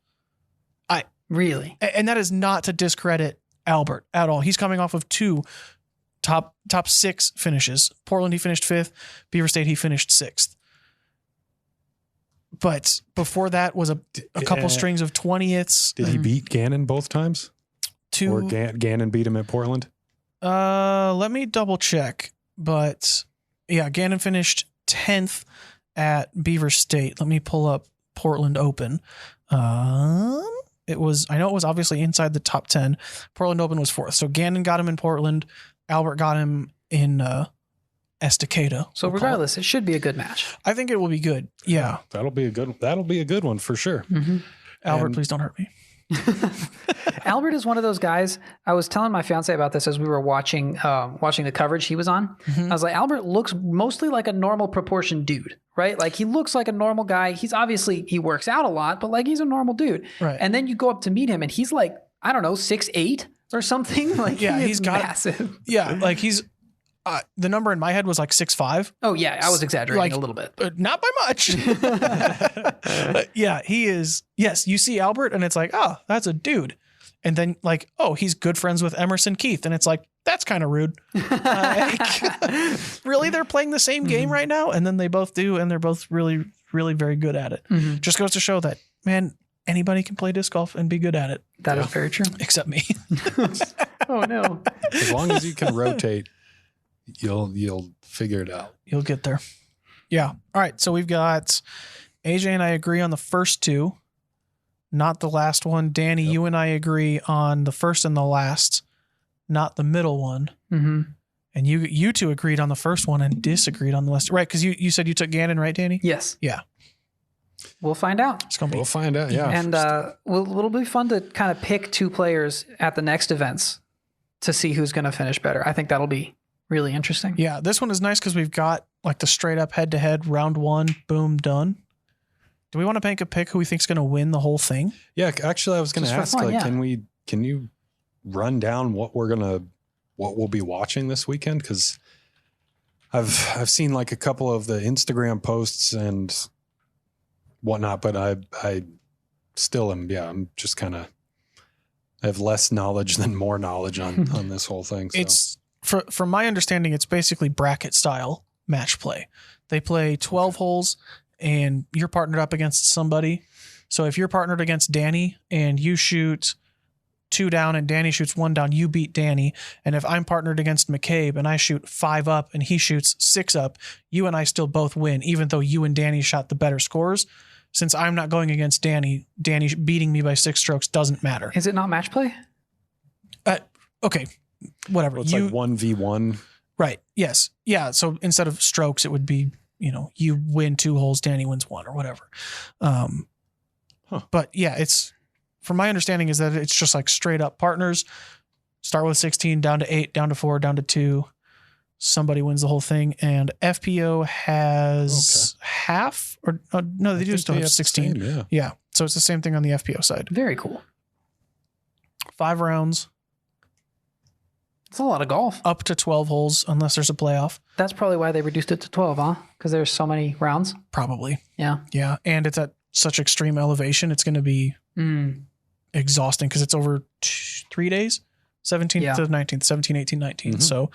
Really? And that is not to discredit Albert at all. He's coming off of 2 top 6 finishes. Portland, he finished 5th. Beaver State, he finished 6th. But before that was a couple strings of 20ths. Did he beat Ganon both times? 2. Or Ganon beat him at Portland? Let me double check. But yeah, Ganon finished 10th at Beaver State. Let me pull up Portland Open. I know it was obviously inside the top 10. Portland Open was 4th. So Ganon got him in Portland. Albert got him in Estacada. So regardless, it should be a good match. I think it will be good. Yeah. That'll be a good one for sure. Mm-hmm. Albert, please don't hurt me. Albert is one of those guys. I was telling my fiance about this as we were watching the coverage he was on. I was like, Albert looks mostly like a normal proportioned dude, right? Like he looks like a normal guy. He works out a lot, but like he's a normal dude. Right. And then you go up to meet him and he's like, I don't know, 6'8" or something. Like he's massive. Yeah. Like he's, the number in my head was like 6'5". Oh yeah. I was exaggerating a little bit. Not by much. Yeah, he is. Yes. You see Albert and it's like, oh, that's a dude. And then like, oh, he's good friends with Emerson Keith. And it's like, that's kind of rude. Really? They're playing the same game right now? And then they both do. And they're both really, really very good at it. Just goes to show that, man, anybody can play disc golf and be good at it. That is very true. Except me. Oh no. As long as you can rotate, you'll figure it out. You'll get there. Yeah. All right. So we've got AJ and I agree on the first two, not the last one. Danny, you and I agree on the first and the last, not the middle one. And you two agreed on the first one and disagreed on the last. Right. Because you said you took Ganon, right, Danny? Yes. Yeah. We'll find out. We'll find out. Yeah. And it'll be fun to kind of pick two players at the next events to see who's going to finish better. I think that'll be really interesting. Yeah. This one is nice because we've got like the straight up head to head round one, boom, done. Do we want to make a pick who we think's going to win the whole thing? Yeah. Actually, I was going to ask, fun, can you run down what we'll be watching this weekend? Because I've seen like a couple of the Instagram posts and whatnot, but I still am. Yeah, I'm just kind of, I have less knowledge than more knowledge on this whole thing. So. It's from my understanding, it's basically bracket style match play. They play 12 holes and you're partnered up against somebody. So if you're partnered against Danny and you shoot 2 down and Danny shoots 1 down, you beat Danny. And if I'm partnered against McCabe and I shoot 5 up and he shoots 6 up, you and I still both win, even though you and Danny shot the better scores. Since I'm not going against Danny beating me by 6 strokes doesn't matter. Is it not match play? Okay, whatever. Well, it's like 1v1. Right. Yes. Yeah. So instead of strokes, it would be, you win 2 holes, Danny wins 1 or whatever. But yeah, it's, from my understanding is that it's just like straight up partners, start with 16, down to 8, down to 4, down to 2. Somebody wins the whole thing. And FPO has half or no, they do still have 16. Same, yeah. So it's the same thing on the FPO side. Very cool. 5 rounds. It's a lot of golf. Up to 12 holes unless there's a playoff. That's probably why they reduced it to 12, huh? Because there's so many rounds. Probably. Yeah. Yeah. And it's at such extreme elevation. It's going to be exhausting because it's over 3 days, 17th to 19th, 17, 18, 19. So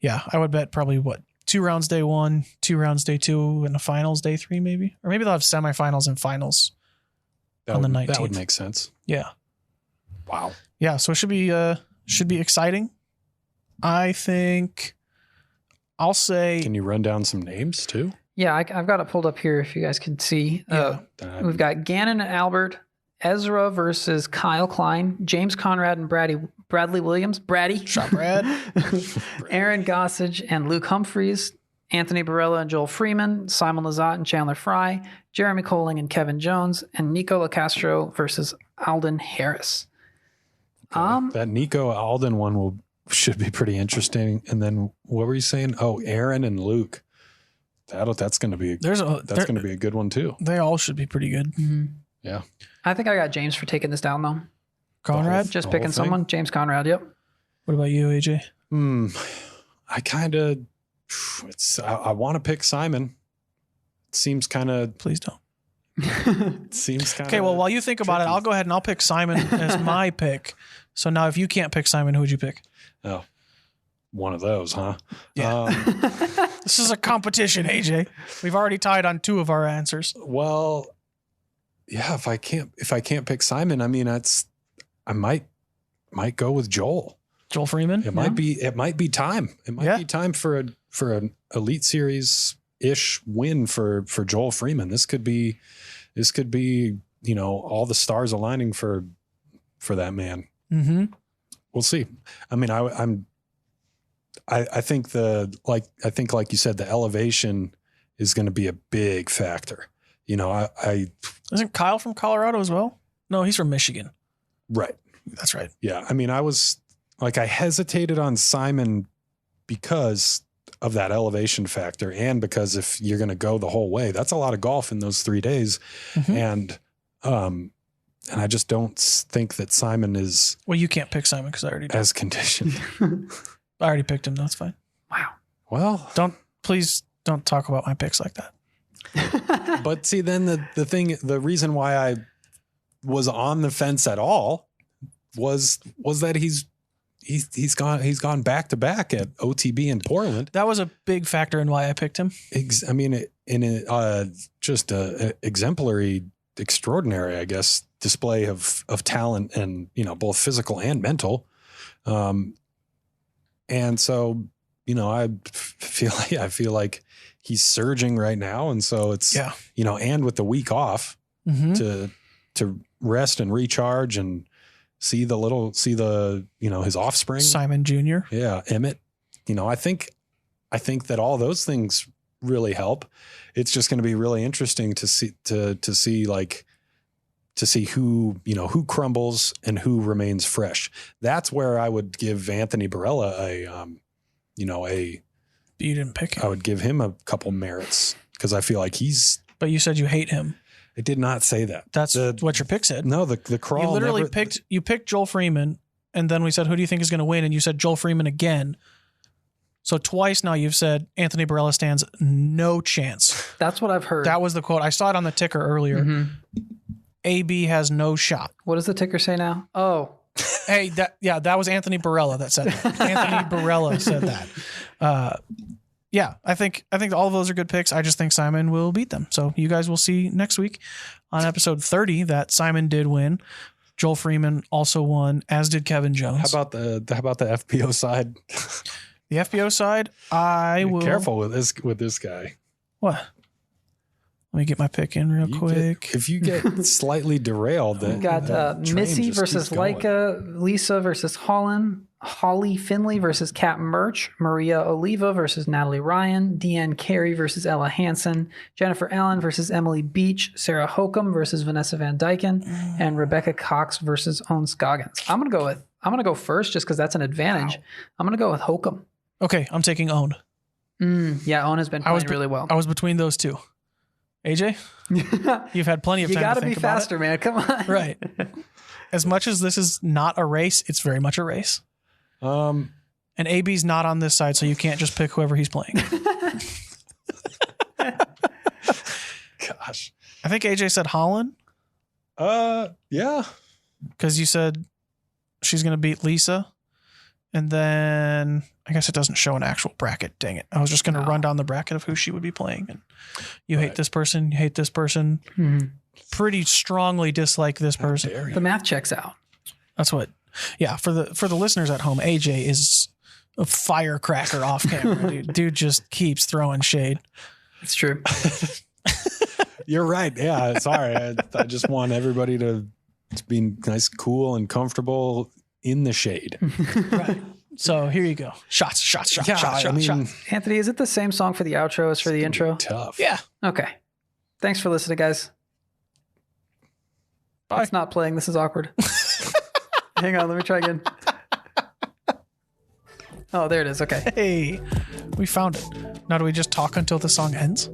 yeah, I would bet probably 2 rounds day 1, 2 rounds day 2, and the finals day 3 maybe. Or maybe they'll have semifinals and finals on the 19th. That would make sense. Yeah. Wow. Yeah. So it should be exciting. I think I'll say. Can you run down some names too? Yeah, I've got it pulled up here if you guys can see. We've got Ganon and Albert, Ezra versus Kyle Klein, James Conrad and Bradley Williams, Shot Brad, Aaron Gossage and Luke Humphreys, Anthony Barella and Joel Freeman, Simon Lazat and Chandler Fry, Jeremy Coling and Kevin Jones, and Nico LaCastro versus Alden Harris. That Nico Alden one should be pretty interesting. And then what were you saying? Oh, Aaron and Luke. That's going to be going to be a good one too. They all should be pretty good. Yeah. I think I got James for taking this down though. Conrad? Just picking someone. James Conrad, yep. What about you, AJ? I kind of, I want to pick Simon. It seems kind of. Please don't. It seems kind of. Okay, well, while you think about it, I'll go ahead and I'll pick Simon as my pick. So now if you can't pick Simon, who would you pick? Oh, one of those, huh? Yeah. This is a competition, AJ. We've already tied on 2 of our answers. Well, yeah, if I can't pick Simon, I mean, I might go with Joel. Joel Freeman? It might be time. It might be time for an Elite Series ish win for Joel Freeman. This could be, all the stars aligning for that man. Mm-hmm. We'll see. I mean, I think like you said, the elevation is going to be a big factor. Isn't Kyle from Colorado as well? No, he's from Michigan. Right. That's right. Yeah. I mean, I hesitated on Simon because of that elevation factor, and because if you're going to go the whole way, that's a lot of golf in those 3 days. And I just don't think that Simon is. Well, you can't pick Simon because I already did. As conditioned. I already picked him. That's fine. Wow. Well, please don't talk about my picks like that. But see, then the reason why I was on the fence at all was that he's gone back to back at OTB in Portland. That was a big factor in why I picked him. I mean, just a exemplary, extraordinary, I guess, display of talent, and both physical and mental. And so, I feel like he's surging right now, and so it's and with the week off to rest and recharge and see his offspring, Simon Jr. Yeah, Emmett. I think that all those things really help. It's just going to be really interesting to see who crumbles and who remains fresh. That's where I would give Anthony Barella You didn't pick him. I would give him a couple merits because I feel like he's. But you said you hate him. I did not say that. That's what your pick said. No, the crawl. You literally picked Joel Freeman, and then we said, who do you think is going to win? And you said Joel Freeman again. So twice now you've said Anthony Barella stands no chance. That's what I've heard. That was the quote. I saw it on the ticker earlier. AB has no shot. What does the ticker say now? Oh. Hey, that was Anthony Barella that said that. Anthony Barella said that. I think all of those are good picks. I just think Simon will beat them. So you guys will see next week on episode 30 that Simon did win. Joel Freeman also won, as did Kevin Jones. How about the FPO side? The FPO side, Be careful with this guy. What? Let me get my pick in real quick. If you get slightly derailed, then we got Missy versus Leica, Lisa versus Holly Finley versus Kat Murch, Maria Oliva versus Natalie Ryan, Deanne Carey versus Ella Hansen, Jennifer Allen versus Emily Beach, Sarah Hokum versus Vanessa Van Dyken, and Rebecca Cox versus Owen Scoggins. I'm gonna go first just because that's an advantage. Wow. I'm gonna go with Hokum. Okay, I'm taking Owen. Yeah, Owen has been playing really well. I was between those two. AJ, you've had plenty of time. You got to to be faster, man. Come on. Right. As much as this is not a race, it's very much a race. And AB's not on this side, so you can't just pick whoever he's playing. Gosh. I think AJ said Holland. Yeah. Because you said she's going to beat Lisa. And then I guess it doesn't show an actual bracket. Dang it. I was just going to run down the bracket of who she would be playing. And you hate this person. You hate this person. Pretty strongly dislike this person. The math checks out. That's what. Yeah. For the listeners at home, AJ is a firecracker off camera. Dude just keeps throwing shade. It's true. You're right. Yeah. Sorry. I just want everybody to be nice, cool, and comfortable in the shade. Right. So here you go. Shots. Anthony, is it the same song for the outro as for the intro? Tough. Yeah. Okay. Thanks for listening, guys. Bye. It's not playing. This is awkward. Hang on. Let me try again. Oh, there it is. Okay. Hey, we found it. Now do we just talk until the song ends?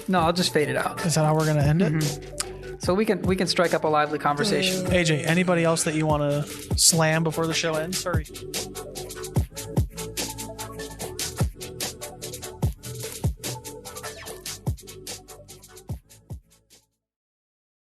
No, I'll just fade it out. Is that how we're going to end it? So we can strike up a lively conversation. AJ, anybody else that you want to slam before the show ends? Hurry.